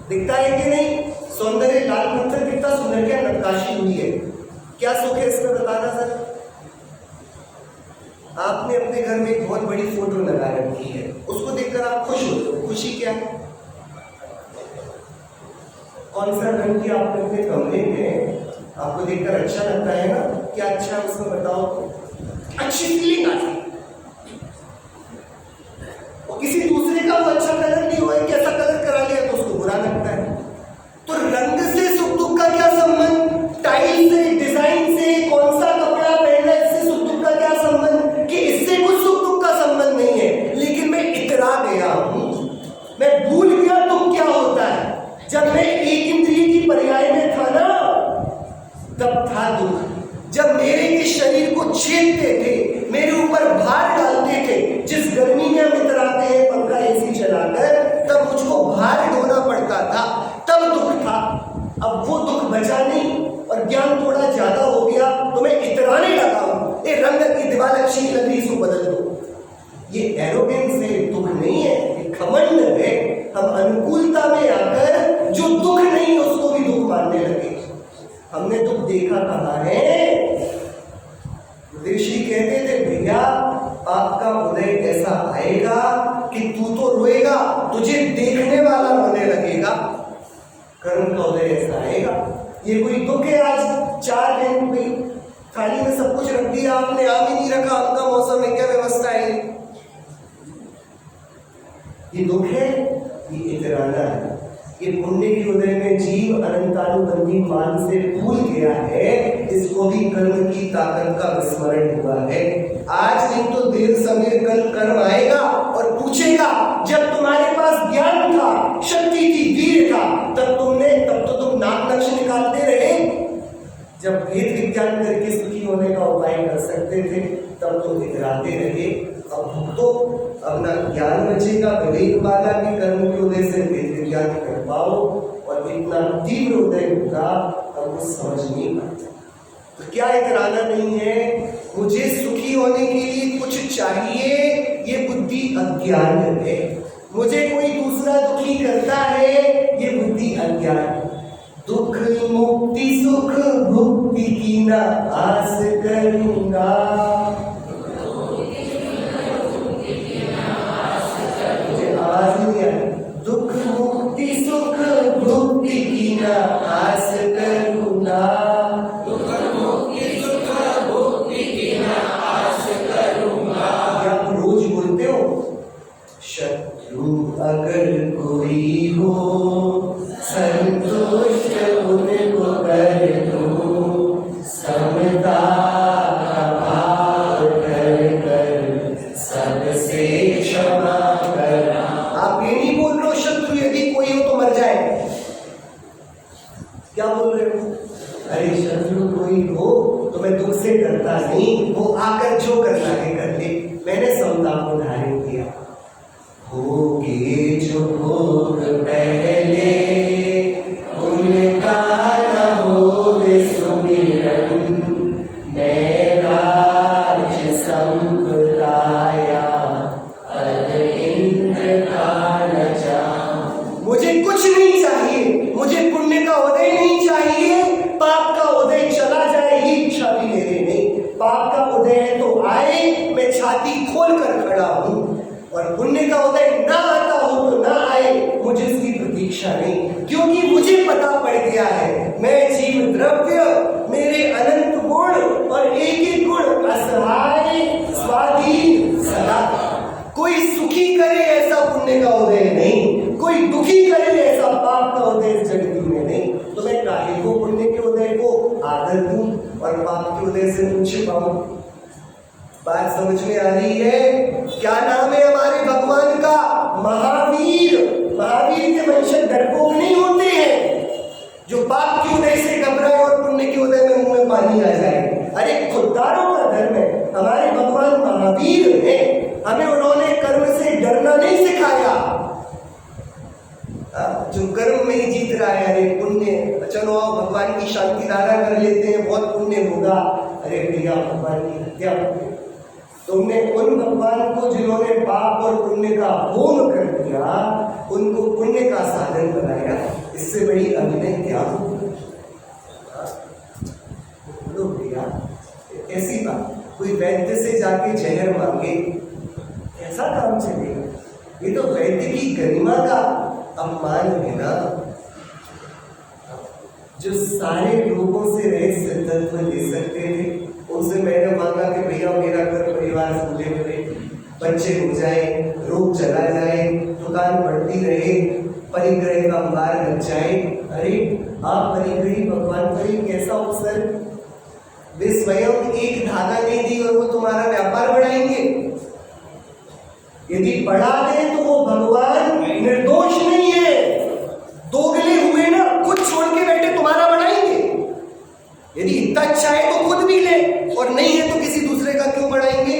दिखता है कि नहीं? सौंदर्य, लाल पत्थर कितना सुंदर, क्या नक्काशी हुई है, क्या सुख है इसमें बताना सर? आपने अपने घर में एक बहुत बड़ी फोटो लगा रखी है, उसको देखकर आप खुश होते हो। खुशी क्या है? कौन सा रंग की आपने अपने कमरे में, आपको देखकर अच्छा लगता है ना? क्या अच्छा है उसमें बताओ तो? अच्छी फीलिंग आती है। किसी दूसरे का वो अच्छा कलर नहीं हुआ है, कैसा कलर करा लिया तो उसको बुरा लगता है। तो रंग से सुख दुख का क्या संबंध? टाइल से, डिजाइन से, कौन सा कपड़ा पहनना इससे सुख दुख का क्या संबंध? कि इससे कुछ सुख दुख का संबंध नहीं है। लेकिन मैं इतरा गया हूं, मैं भूल गया दुख क्या होता है। जब मैं एक इंद्रिय की पर्याय में था ना तब था दुख। जब मेरे के शरीर को छेदते थे, मेरे ऊपर भार डालते थे, जिस गर्मी में हम इतराते हैं पंखा एसी चलाकर, तब मुझको भार ढोना पड़ता था, तब दुख था। अब वो दुख बचा नहीं और ज्ञान थोड़ा ज्यादा हो गया तो मैं इतराने लगा हूं, ये रंग की दीवार अच्छी लग रही, इसको बदल दो। ये एरोगेंस है, दुख नहीं है, ये घमंड है। हम अनुकूलता में आकर जो दुख नहीं उसको भी दुख मानने लगे। हमने दुख देखा कहाँ है? ऋषि कहते थे भैया आपका उदय ऐसा आएगा कि तू तो रोएगा, तुझे देखने वाला रोने लगेगा। कर्म का उदय ऐसा आएगा। ये कोई दुख है? आज 4 दिन भाई थाली में सब कुछ रख दिया आपने, आम ही नहीं रखा, आम का मौसम है, क्या व्यवस्था है? ये दुख है, ये इतराना है। ये पुण्य के उदय में जीव अनंतानुबंधी मान से भूल गया है, इसको भी कर्म की ताकत का विस्मरण हुआ है। आज नहीं तो देर समय कल कर्म आएगा और पूछेगा, जब तुम्हारे पास ज्ञान था, शक्ति थी, वीर था, तब तो तुम नाक नक्श निकालते रहे। जब भेद विज्ञान करके सुखी होने का उपाय कर सकते थे तब तो इतराते रहे। अब तो अपना ज्ञान बचेगा, विवेक वाला भी कर्म के उदय से भेद विज्ञान कर पाओ, और इतना तीव्र उदय होगा हम कुछ समझ नहीं पाते। तो क्या इतराना नहीं है? मुझे सुखी होने के लिए कुछ चाहिए, ये बुद्धि अज्ञान है। मुझे कोई दूसरा दुखी करता है, ये बुद्धि अज्ञान। दुख मुक्ति सुख भुक्ति की ना आस करूंगा, मुझे आस नहीं आई। दुख मुक्ति सुख भुक्ति की ना आस करूंगा, दुख मुक्ति संतुष्ट उनको कर दूं, समता का भाव कर कर सबसे क्षमा करना। आप ये नहीं बोल रहे हो शत्रु यदि कोई हो तो मर जाए, क्या बोल रहे हो? अरे शत्रु कोई हो तो मैं दुख से डरता नहीं, वो आकर जो करना है कर ले, मैंने समता को धारण किया। होगे जो भोग पहले उनका न होवे सुमिरन, मैं राज संपदाया पद इंद्र का न जाऊं। मुझे कुछ नहीं चाहिए, मुझे पुण्य का उदय नहीं चाहिए, पाप का उदय चला जाए ही इच्छा भी मेरे नहीं। पाप का उदय तो आए, मैं छाती खोल कर खड़ा हूं, और पुण्य का उदय ना आता हो तो ना आए, मुझे इसकी प्रतीक्षा नहीं, क्योंकि मुझे पता पड़ गया है मैं जीव द्रव्य, मेरे अनंत गुण और एक ही गुण असहाय स्वाधीन सदा। कोई सुखी करे ऐसा पुण्य का उदय नहीं, कोई दुखी करे ऐसा पाप का उदय इस जगत में नहीं। तो मैं काहे को पुण्य के उदय को आदर दूं और पाप के उदय से मुझे छिपाऊं? बात समझ में आ रही है? क्या नाम है हमारे भगवान का? महावीर। महावीर के वंशज डरपोक नहीं होते हैं जो पाप के उदय से घबराए और पुण्य के उदय में मुंह में पानी आ जाए। अरे खुददारों का धर्म है, हमारे भगवान महावीर हैं, हमें उन्होंने कर्म से डरना नहीं सिखाया। जो कर्म में ही जीत रहा है, अरे पुण्य, चलो आओ भगवान की शांति धारा कर लेते हैं, बहुत पुण्य होगा। अरे भैया भगवान की हत्या तुमने उन भगवान को जिन्होंने पाप और पुण्य का होम कर दिया, उनको पुण्य का साधन बनाया, इससे बड़ी अभिनय क्या हो? बोलो भैया, ऐसी बात कोई वैद्य से जाके जहर मांगे, कैसा काम चलेगा? ये तो वैद्य की गरिमा का अपमान है ना। जो सारे रोगों से रहित सिद्धत्व दे सकते थे, उनसे मैंने मांगा कि भैया मेरा घर परिवार भूले हुए, बच्चे हो जाए, रोग चला जाए, दुकान बढ़ती रहे, परिग्रह का अंबार लग जाए। अरे आप परिग्रही भगवान पर ही कैसा अवसर? वे स्वयं एक धागा नहीं दी और वो तुम्हारा व्यापार बढ़ाएंगे। यदि बढ़ा दे तो वो भगवान निर्दोष नहीं है, दोगले हुए ना, खुद छोड़ के बैठे तुम्हारा बढ़ाएंगे। यदि इतना अच्छा है तो खुद भी ले, और नहीं है तो किसी दूसरे का क्यों बढ़ाएंगे?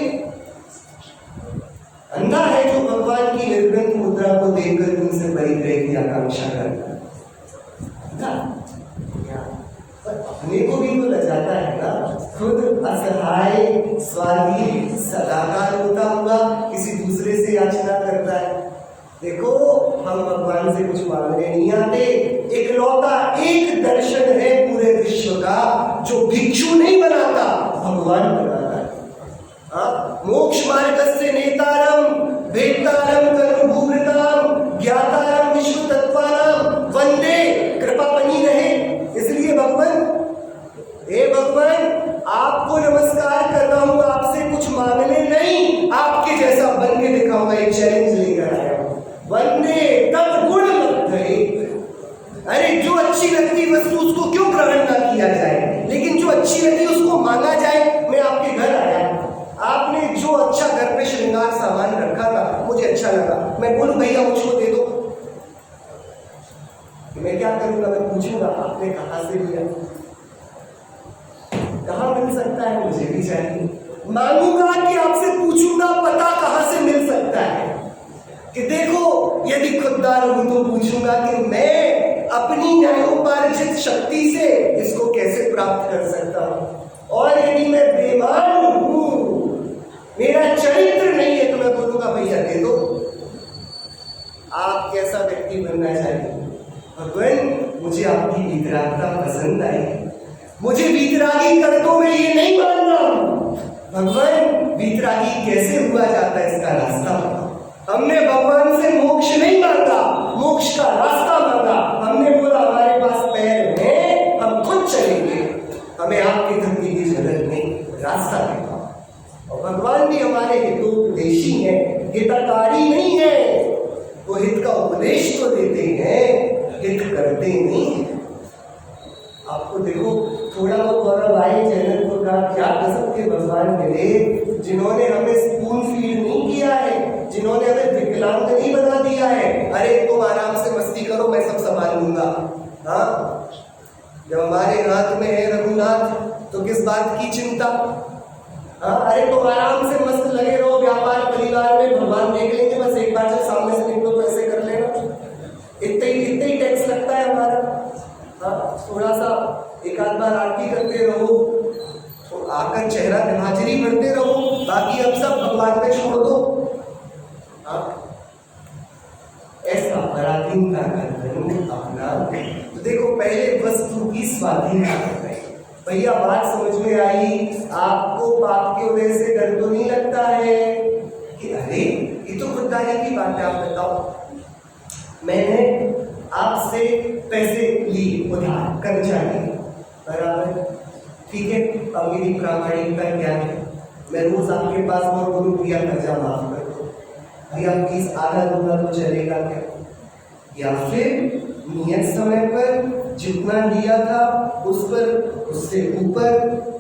अंधा है जो भगवान की निर्ग्रंथ मुद्रा को देखकर तुमसे परिग्रह की आकांक्षा करता है। पर अपने को भी तो लजाता है ना, खुद असहाय स्वाधीन सदाकाल होता हुआ किसी दूसरे से याचना करता है। देखो हम भगवान से कुछ मांगने नहीं आते, इकलौता एक दर्शन है पूरे विश्व का जो भिक्षु नहीं बनाता, भगवान बनाता है। मोक्ष मार्ग से नेतारम भेदारम कर्मभूमृताम ज्ञातारम विश्व तत्वानाम वंदे, कृपा बनी रहे। इसलिए भगवान आपको नमस्कार कर रहा हूं, आपसे कुछ मांगने नहीं, आपके जैसा बन के दिखाऊंगा, एक चैलेंज लेकर आया हूं। वंदे तब गुण लग गए। अरे जो अच्छी लगती वस्तु उसको क्यों ग्रहण ना किया जाए, लेकिन जो अच्छी लगी उसको मांगा जाए। मैं आपके घर आया, आपने जो अच्छा घर पे श्रृंगार सामान रखा था मुझे अच्छा लगा, मैं बोलूं भैया मुझको दे दो, मैं क्या करूंगा? मैं पूछूंगा आपने कहां से लिया, कहां मिल सकता है, मुझे भी चाहिए। मांगूंगा कि आपसे पूछूंगा पता कहां से मिल सकता है, कि देखो यदि खुददार हूं तो पूछूंगा कि मैं अपनी न्यायोपार्जित शक्ति से इसको कैसे प्राप्त कर सकता हूं। और यदि मैं बेईमान हूं, मेरा चरित्र नहीं है, तो मैं बोलूंगा भैया दे दो। आप कैसा व्यक्ति बनना चाहिए? भगवान मुझे आपकी वीतरागता पसंद आई, मुझे वीतरागी कर्तों में ये नहीं मानना। भगवान वीतरागी कैसे हुआ जाता है इसका रास्ता बताओ। हमने भगवान से मोक्ष नहीं मांगा, मोक्ष का रास्ता मांगा। हमने बोला हमारे पास पैर हैं, हम खुद चलेंगे, हमें आपकी धरती की जरूरत नहीं, रास्ता दिखाओ। और भगवान भी हमारे हितोपदेशी हैं, हितकारी नहीं है। वो हित का उपदेश तो देते हैं, हित करते नहीं। आपको देखो थोड़ा बहुत गौरव आए चैनल को का क्या कसम के भगवान मिले जिन्होंने हमें स्पून फीड नहीं किया है, जिन्होंने हमें विकलांग नहीं बना दिया है। अरे तुम आराम से मस्ती करो, मैं सब संभाल लूंगा। हाँ, जब हमारे हाथ में है रघुनाथ तो किस बात की चिंता। हाँ, अरे तुम आराम से मस्त लगे रहो व्यापार परिवार में, भगवान देख लेंगे। बस एक बार जब सामने से निकलो तो ऐसे कर लेना, इतना ही टैक्स लगता है हमारा। हाँ, थोड़ा सा एक आध बार आरती करते रहो तो आकर चेहरा हाजिरी भरते रहो, बाकी अब सब भगवान पे छोड़ दो। हाँ, ऐसा पराधीनता का धर्म अपना। तो देखो पहले वस्तु की स्वाधीनता कर रहे। भैया बात समझ में आई? आपको पाप की वजह से डर तो नहीं लगता है कि अरे ये तो खुददारी की बात है। आप बताओ, मैंने आपसे पैसे लिए उधार, कर्जा लिया, बराबर, ठीक है। अब मेरी प्रामाणिकता क्या है? मैं रोज आपके पास और बोलूं भैया कर्जा माफ कर दो, भैया प्लीज आधा दूंगा तो चलेगा क्या? या फिर नियत समय पर जितना लिया था उस पर उससे ऊपर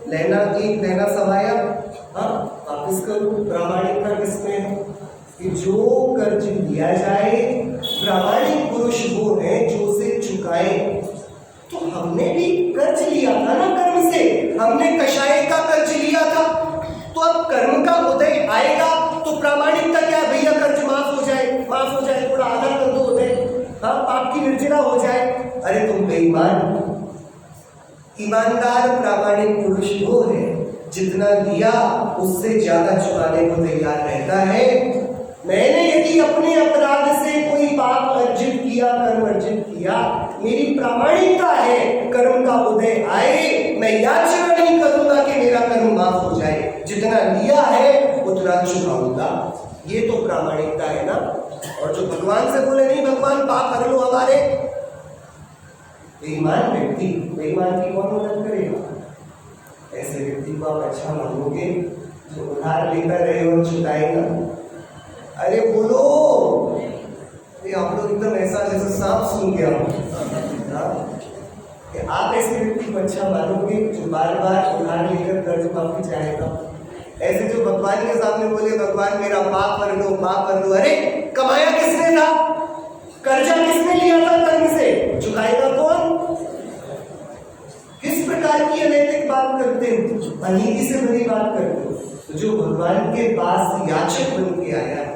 लेना, एक लेना समाया, हाँ वापिस करूं। प्रामाणिकता किसमें है कि जो कर्ज लिया जाए, प्रामाणिक पुरुष वो है जो उसे चुकाए। तो हमने भी कर्ज लिया था ना कर्म से, हमने कषाय का कर्ज लिया था, तो अब कर्म का उदय आएगा तो प्रामाणिकता क्या है? भैया कर्ज माफ हो जाए, माफ हो जाए, थोड़ा आधा कर दो उदय, हाँ पाप की निर्जरा हो जाए। अरे तुम बेईमान। ईमानदार प्रामाणिक पुरुष वो है जितना दिया उससे ज्यादा चुकाने को तैयार रहता है। मैंने यदि अपने अपराध से कोई पाप अर्जित किया, कर्म अर्जित किया, मेरी प्रामाणिकता है कर्म का उदय आए, मैं याचना नहीं करूंगा कि मेरा कर्म माफ हो जाए, जितना लिया है उतना चुकाऊंगा। ये तो प्रामाणिकता है ना। और जो भगवान से बोले नहीं भगवान पाप हर लो हमारे, बेईमान व्यक्ति, बेईमान की कौन मदद करेगा? ऐसे व्यक्ति को आप अच्छा मानोगे जो उधार लेकर रहे और चुकाएगा? अरे बोलो, आप लोग एकदम ऐसा जैसे सांप सुन गया। आप ऐसे व्यक्ति को अच्छा मानोगे जो बार बार उधार लेकर कर्ज माफी चाहेगा? ऐसे जो भगवान के सामने बोले भगवान मेरा पाप कर लो, माफ कर लो। अरे कमाया किसने था? कर्जा किसने लिया था कर्म से? चुकाएगा कौन? किस प्रकार की अनैतिक बात करते हो, अनीति से भरी बात करते हो। तो जो भगवान के पास याचक बन के आया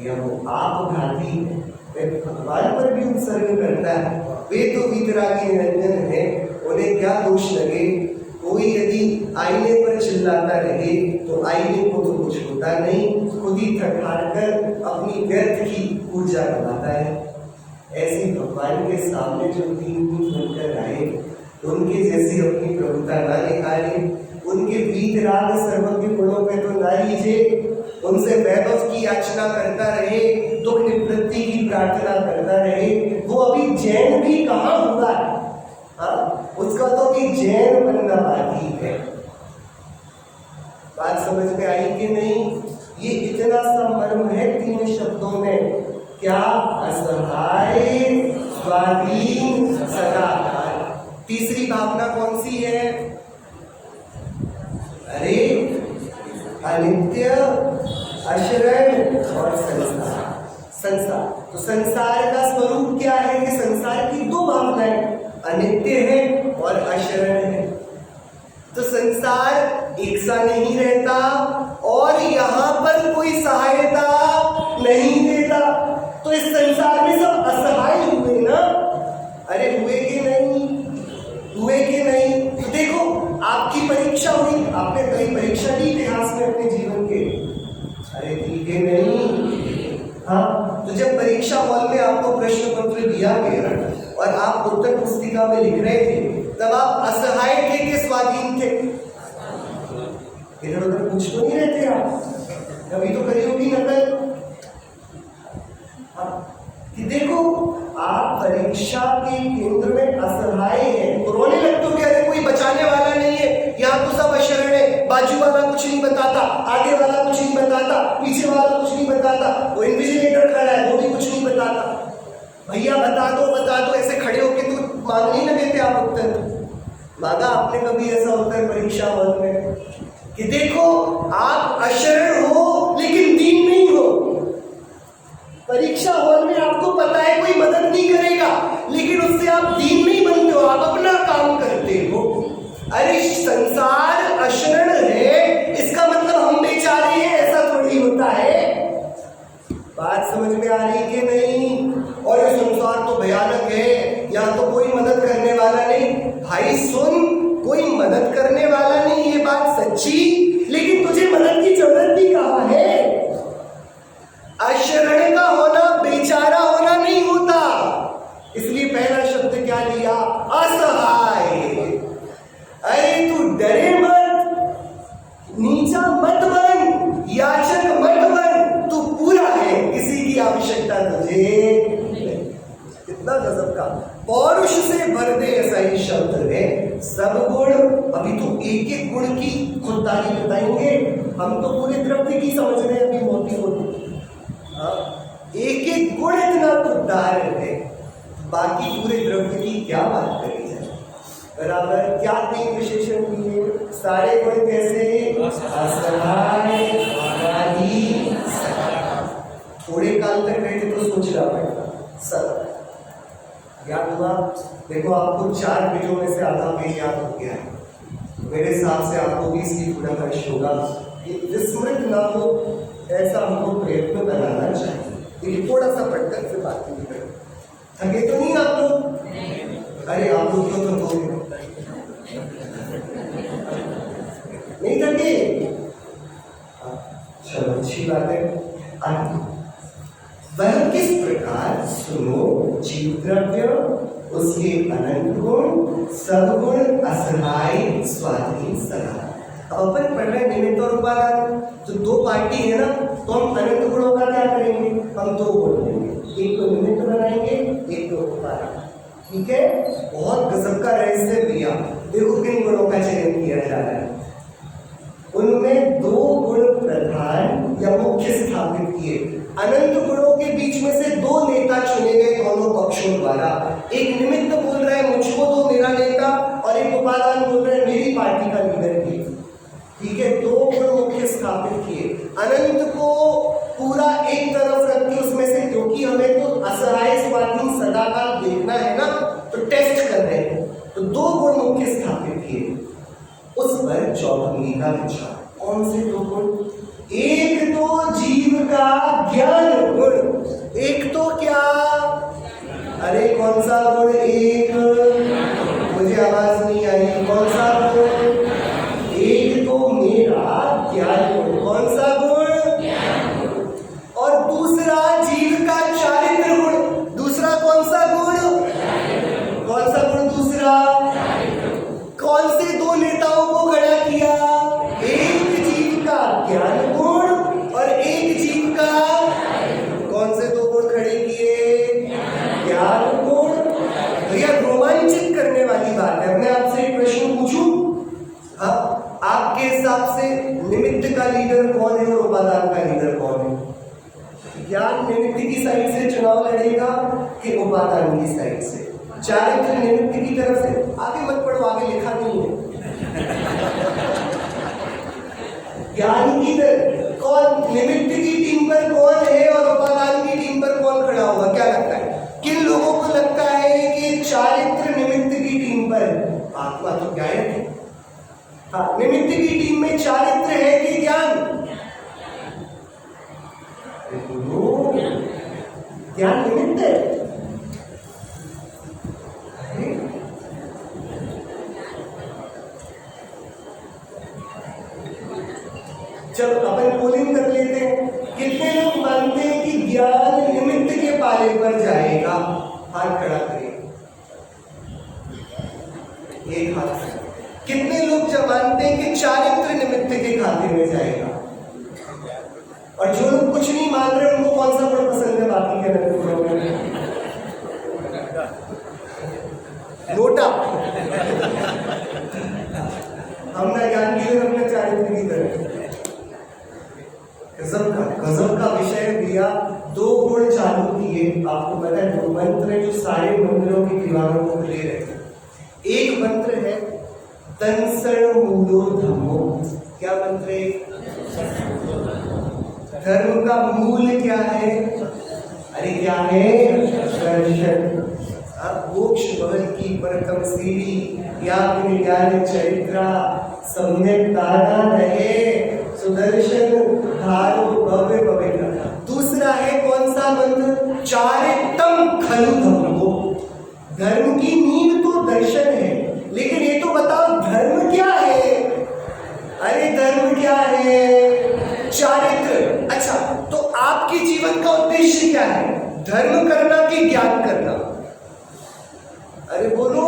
या वो आप घाती है, भगवान पर भी उत्सर्ग करता है। वे तो वीतरागी निरंजन है, उन्हें क्या दोष लगे? कोई यदि आईने पर चिल्लाता रहे तो आईने को तो कुछ होता नहीं, खुद ही थक हार कर अपनी व्यर्थ की ऊर्जा गवाता है। ऐसे भगवान के सामने जो दीनभूत बनकर आए, उनके जैसी अपनी प्रभुता ना निकाले, उनके वीतराग सर्वज्ञ गुणों पे तो ना लीजिए, उनसे वैभव की याचना करता रहे, दुख निवृत्ति की प्रार्थना करता रहे। वो अभी जैन भी कहाँ हुआ है? हाँ, उसका तो अभी जैन बनना बाकी है। बात समझ में आई कि नहीं? ये इतना सा मर्म है 3 शब्दों में। क्या? असहाय, स्वाधीन, सदाचार। तीसरी भावना कौन सी है? अरे अनित्य, अशरण और संसार। संसार, तो संसार का स्वरूप क्या है कि संसार की 2 भावनाएं, अनित्य है और अशरण है। तो संसार एक सा नहीं रहता और यहाँ पर कोई सहायता नहीं देता, तो इस संसार में सब असहाय हुए ना। अरे हुए कि नहीं? हुए कि नहीं? तो देखो आपकी परीक्षा हुई, आपने कई परीक्षा दी इतिहास में अपने जीवन के, अरे दी कि नहीं? हाँ, तो जब परीक्षा हॉल में आपको प्रश्न पत्र दिया गया और आप उत्तर पुस्तिका में लिख रहे थे, तब आप असहाय थे कि स्वाधीन थे? इधर उधर कुछ तो नहीं रहते आप, कभी तो करी होगी नकल। कि देखो आप परीक्षा के केंद्र में असहाय हैं, तो रोने लगते हो कि अरे कोई बचाने वाला नहीं है, यहाँ तो सब अशरण है, बाजू वाला कुछ नहीं बताता, आगे वाला कुछ नहीं बताता, पीछे वाला कुछ नहीं बताता, वो इन्विजिलेटर खड़ा है वो भी कुछ नहीं बताता। भैया बता दो ऐसे खड़े होके तो मांग नहीं लगे थे आप उत्तर? मांगा आपने कभी ऐसा उत्तर परीक्षा हॉल में कि देखो आप अशरण हो लेकिन दीन नहीं हो? परीक्षा हॉल में आपको पता है कोई मदद नहीं करेगा, लेकिन उससे आप दीन नहीं बनते हो, आप अपना काम करते हो। अरे संसार अशरण है, इसका मतलब हम बेचारे हैं, ऐसा थोड़ी होता है। बात समझ में आ रही कि नहीं? और ये संसार तो भयानक है, यहाँ तो कोई मदद करने वाला नहीं। भाई सुन, कोई मदद करने वाला नहीं, ये बात सच्ची, लेकिन तुझे मदद की जरूरत भी कहाँ है? अशरण का होना बेचारा होना नहीं होता, इसलिए पहला शब्द क्या लिया? असहाय। अरे तू डरे मत, नीचा मत बन, याचक मत बन, तू पूरा है, किसी की आवश्यकता तुझे। कितना गजब का, पौरुष से भर दे, ऐसा ही शब्द है। सब गुण, अभी तो एक एक गुण की खुददारी बताएंगे, हम तो पूरे द्रव्य की समझ रहे हैं अभी मोटी मोटी। एक एक गुण इतना खुददार है, बाकी पूरे द्रव्य की क्या बात करी जाए? बराबर। क्या तीन विशेषण दिए? सारे गुण कैसे? असहाय, आदि, थोड़े काल तक रहे तो सोचना पड़ेगा। सब याद हुआ? देखो आपको 4 पेजों में से आधा पेज याद हो गया है, मेरे हिसाब से आपको भी इसकी पूरा वर्ष होगा। विस्मृत ना हो ऐसा हमको प्रयत्न बनाना चाहिए। ये थोड़ा सा पढ़कर फिर बात नहीं करें। थके तो नहीं आप लोग? अरे आप लोग क्यों तो नहीं थके? चलो अच्छी बात है। वह किस प्रकार सुनो, जीव द्रव्य, उसके अनंत गुण, सदगुण, असहाय, स्वाधीन, सदा। अब अपन पढ़ रहे निमित्त और उपादान, जो दो पार्टी है ना, तो हम अनंत गुणों का क्या करेंगे? हम 2 गुण लेंगे, एक को निमित्त बनाएंगे, एक को उपादान। ठीक है? बहुत गजब का रहस्य भैया। देखो किन गुणों का चयन किया जा रहा है, उनमें 2 गुण प्रधान या मुख्य स्थापित किए। अनंत गुणों के बीच में से 2 नेता चुने गए दोनों पक्षों द्वारा। एक निमित्त बोल रहा है मुझको दो मेरा नेता, और एक उपादान बोल रहा है मेरी पार्टी का लीडर की। ठीक है? 2 गुण मुख्य स्थापित किए। अनंत को पूरा एक तरफ रख के उसमें से, क्योंकि हमें तो असहाय, स्वाधीन, सदा का देखना है ना, तो टेस्ट कर रहे हैं, तो 2 गुण मुख्य स्थापित किए। उस पर चौधरी का विचार। कौन से 2 गुण? एक तो जीव का ज्ञान गुण, एक तो क्या? अरे कौन सा गुण? एक, मुझे आवाज नहीं आई, कौन सा गुण? एक तो मेरा ज्ञान गुण। कौन सा गुण? और दूसरा जीव का चारित्र गुण। दूसरा कौन सा गुण? कौन सा गुण दूसरा? कौन से 2 नेताओं को खड़ा किया? एक जीव का ज्ञान गुण और एक जीव का, कौन से 2 गुण खड़े किए? ज्ञान गुण। भैया रोमांचित करने वाली बात है। मैं आपसे एक प्रश्न पूछूं, हाँ, आपके हिसाब से निमित्त का लीडर कौन है और उपादान का लीडर कौन है? ज्ञान निमित्त की साइड से चुनाव लड़ेगा कि उपादान की साइड से? चारित्र निमित्त की तरफ से। आगे मत पढ़ो, आगे लिखा नहीं है। ज्ञान की तरफ कौन, निमित्त की टीम पर कौन है और उपादान की टीम पर कौन खड़ा होगा? क्या लगता है? किन लोगों को लगता है कि चारित्र निमित्त की टीम पर? आत्मा तो ज्ञान है। हाँ, निमित्त की टीम में चारित्र है कि ज्ञान? ज्ञान निमित्त है। चलो अपन पोलिंग कर लेते हैं। कितने लोग मानते हैं कि ज्ञान निमित्त के पाले पर जाएगा? हाथ खड़ा करिए, एक हाथ। कितने लोग जब मानते हैं कि चारित्र निमित्त के खाते में जाएगा? और जो लोग कुछ नहीं मान रहे उनको कौन सा गुण पसंद है बाकी के गुणों में? मोटा। हम ना ज्ञान की तरफ ना चारित्र की तरफ। गजब का विषय दिया। 2 गुण चालू किए, आपको पता है वो मंत्र है जो सारे मंदिरों की दीवारों को ले रहे हैं। एक मंत्र है तंसण मूलो धम्मो। क्या मंत्र है? धर्म का मूल क्या है? अरे क्या है? दर्शन। अब मोक्ष भवन की प्रथम सीढ़ी या ज्ञान चरित्रा सम्यक दाना रहे सुदर्शन धारो भव्य पवित्र। दूसरा है कौन सा मंत्र? चारित्रम खलु धम्मो। धर्म की नींव तो दर्शन है, लेकिन ये तो बताओ धर्म क्या है? अरे धर्म क्या है? चारित्र। अच्छा, तो आपके जीवन का उद्देश्य क्या है? धर्म करना कि ज्ञान करना? अरे बोलो,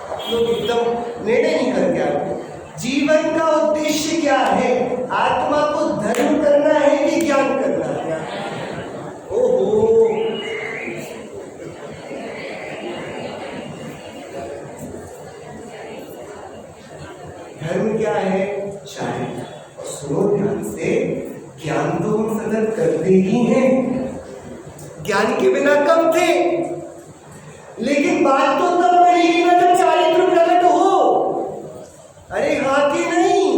आप लोग एकदम निर्णय नहीं करके आए। जीवन का उद्देश्य क्या है? आत्मा को धर्म करना है कि ज्ञान करना है? ओहो, धर्म क्या है? चारित्र। और सुनो ध्यान से, ज्ञान तो हम सतत करते ही हैं, ज्ञान के बिना कम थे, लेकिन बात तो तब बनेगी ना जब चारित्र प्रकट हो। अरे हाँ कि नहीं?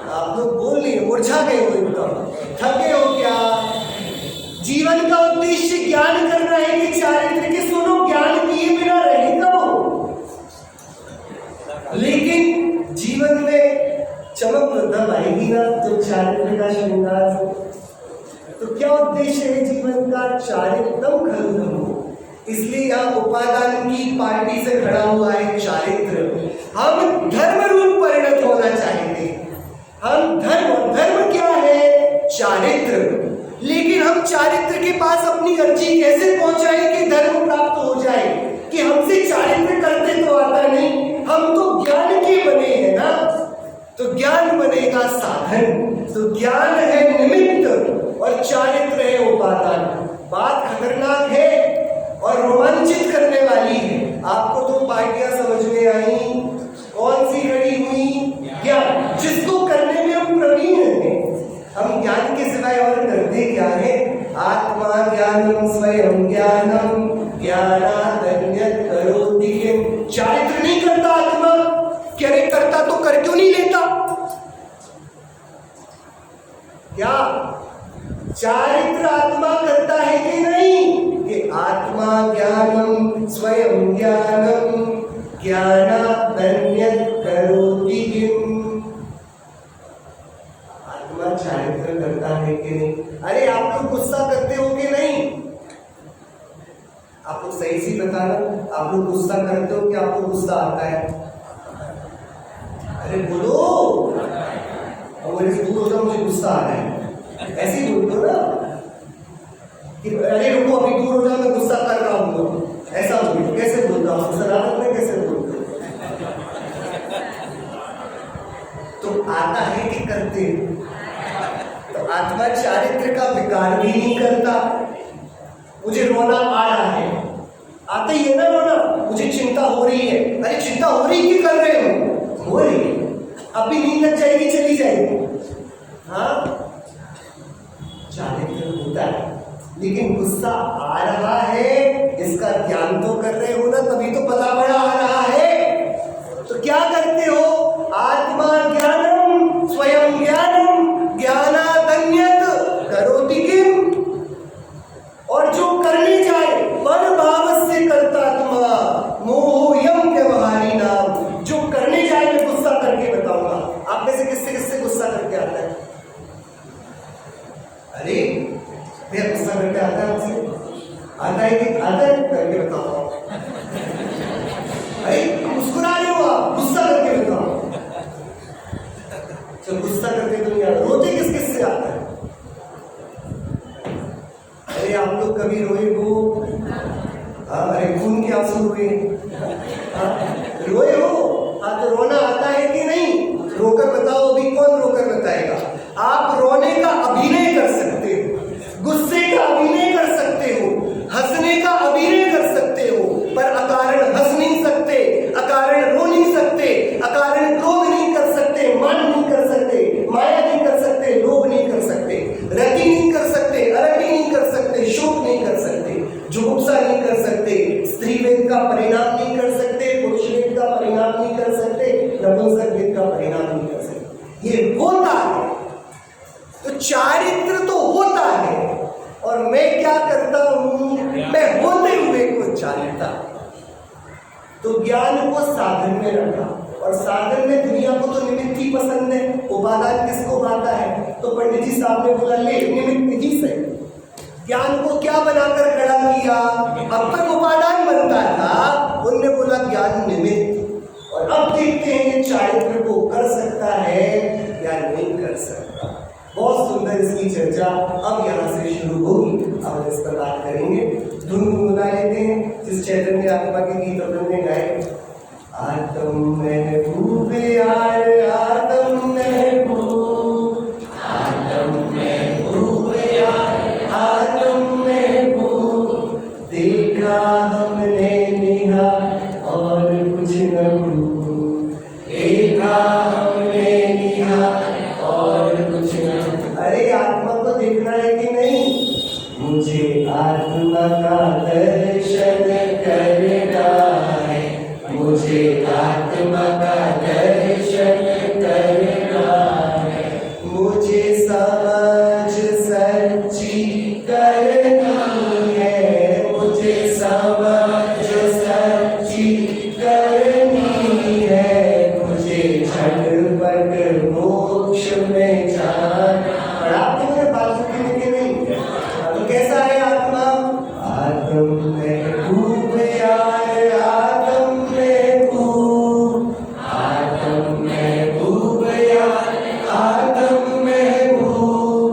आप लोग बोल रहे मुरझा गए हो, एकदम थके हो क्या? जीवन का उद्देश्य ज्ञान करना है कि चारित्र के? सुनो, ज्ञान किए बिना रहेगा वो, लेकिन जीवन में चमक तो तब आएगी ना जब चारित्र का श्रृंगार हो। तो क्या उद्देश्य है जीवन का? चारित्रम खलु धम्मो। इसलिए यहाँ उपादान की पार्टी से खड़ा हुआ है चारित्र। हम धर्म रूप परिणत होना चाहेंगे। हम धर्म क्या है? चारित्र। लेकिन हम चारित्र के पास अपनी अर्जी कैसे पहुंचाएं कि धर्म प्राप्त हो जाए? कि हमसे चारित्र करते तो आता नहीं, हम तो ज्ञान के बने हैं ना। तो ज्ञान बनेगा साधन, तो ज्ञान है निमित्त और चारित्र है उपादान। बात खतरनाक है और रोमांचित करने वाली है। आपको तो पार्टियां समझ में आई, कौन सी खड़ी हुई? ज्ञान, जिसको करने में हम प्रवीण हैं। हम ज्ञान के सिवाय और करते क्या है? आत्मा ज्ञानम स्वयं ज्ञानम ज्ञानादन्यत् करोति किम। चारित्र नहीं करता आत्मा? क्या रे, करता तो कर क्यों नहीं लेता? क्या चारित्र आत्मा करता है कि नहीं? कि आत्मा ज्ञानम स्वयं ज्ञानम ज्ञानादन्यत् करोति किम। आत्मा चारित्र करता है कि नहीं? अरे आप लोग गुस्सा करते हो कि नहीं? आप लोग सही सी बताना, आप लोग गुस्सा करते हो कि आपको गुस्सा आता है? अरे बोलो, और मेरे से दूर हो जाओ, मुझे गुस्सा आ रहा है, ऐसे ही बोल दो ना कि अरे रुको अभी दूर हो जाओ, मैं गुस्सा कर रहा हूँ। ऐसा बोलो, कैसे बोलता हूँ? शरारत में कैसे बोलते? तो आता है कि करते? तो आत्मा चारित्र का विकार भी नहीं करता। मुझे रोना आ रहा है, आता ही है ना रोना। मुझे चिंता हो रही है, अरे चिंता हो रही कि कर रहे हो? हो रही है। अभी नींद लग जाएगी, चली जाएगी। हाँ, चारित्र होता है, लेकिन गुस्सा आ रहा है, इसका ध्यान तो कर रहे हो ना, तभी तो पता पड़ा आ रहा है। तो क्या करते हो? आत्मा ज्ञानम स्वयं ज्ञानम ज्ञानादन्यत् करोति किम। और जो करने जाए पर भाव से करता आत्मा मोहयम व्यवहारी नाम। जो करने जाए मैं गुस्सा करके बताऊंगा। आप में से किससे किससे गुस्सा करके आता है? अरे भैया गुस्सा करके आता है आपसे? आता है कि आता है? करके बताओ। अरे मुस्कुरा रहे हो आप, गुस्सा करके बताओ। चल गुस्सा करके तो नहीं आता, रोते किस किस से आता है? अरे आप लोग कभी रोए हो? अरे खून के आंसू हुए? रोए हो? हाँ, तो रोना आता है कि नहीं? रोकर बताओ। अभी कौन रोकर बताएगा? आप रोने का अभिनय कर सकते हो, गुस्से का अभिनय कर सकते हो, हंसने का अभिनय कर सकते हो, पर अकारण हंस नहीं सकते, अकारण रो नहीं सकते, अकारण क्रोध नहीं कर सकते, मान नहीं कर सकते, माया नहीं कर सकते, लोभ नहीं कर सकते, रति नहीं कर सकते, अरति भेद का परिणाम नहीं कर सकते, पुरुष भेद का परिणाम नहीं कर सकते, नपुंसक भेद का परिणाम नहीं कर सकते। ये होता है, तो चारित्र तो होता है, और मैं क्या करता हूं, मैं होते हुए को जानता। तो ज्ञान को साधन में रखा, और साधन में दुनिया को तो निमित्त ही पसंद है, उपादान किसको भाता है? तो पंडित जी साहब ने बोला ले निमित्त जी से। ज्ञान को क्या बनाकर खड़ा किया? अब तक उपादान बनता था, उनने बोला ज्ञान निमित्त। और अब देखते हैं ये चारित्र को कर सकता है या नहीं कर सकता। बहुत सुंदर इसकी चर्चा अब यहाँ से शुरू होगी, अब हम इस पर बात करेंगे। धुन गुनगुना लेते हैं जिस चैतन्य आत्मा के गीत अपन ने गाए। आत्म महबूब यार, आत्म महबूब, आत्म महबूब यार, आत्म महबूब, देखा हमने निहा और कुछ न भूल, देखा हमने निहा और कुछ न। अरे आत्मा को देखना है कि नहीं? मुझे आत्मा का दर्शन करना है, मुझे आत्मा का दर्शन करना है, मुझे समझ सच्ची करनी है, मुझे समझ सच्ची करनी है, मुझे झटपट मोक्ष में जाना। प्राप्त हुए बासुकी में कि नहीं? तो कैसा है आत्मा? आत्म महबूब यार, आत्म महबूब, आत्म महबूब यार, आत्म महबूब,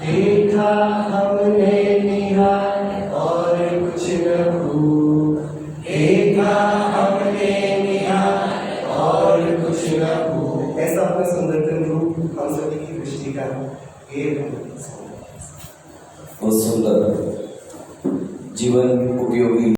देखा हमने निहा और कुछ न भूल, देखा हमने निहा और कुछ न भूल। ऐसा अपना सुंदरतम रूप हम सभी की दृष्टि का बहुत सुंदर जीवन उपयोगी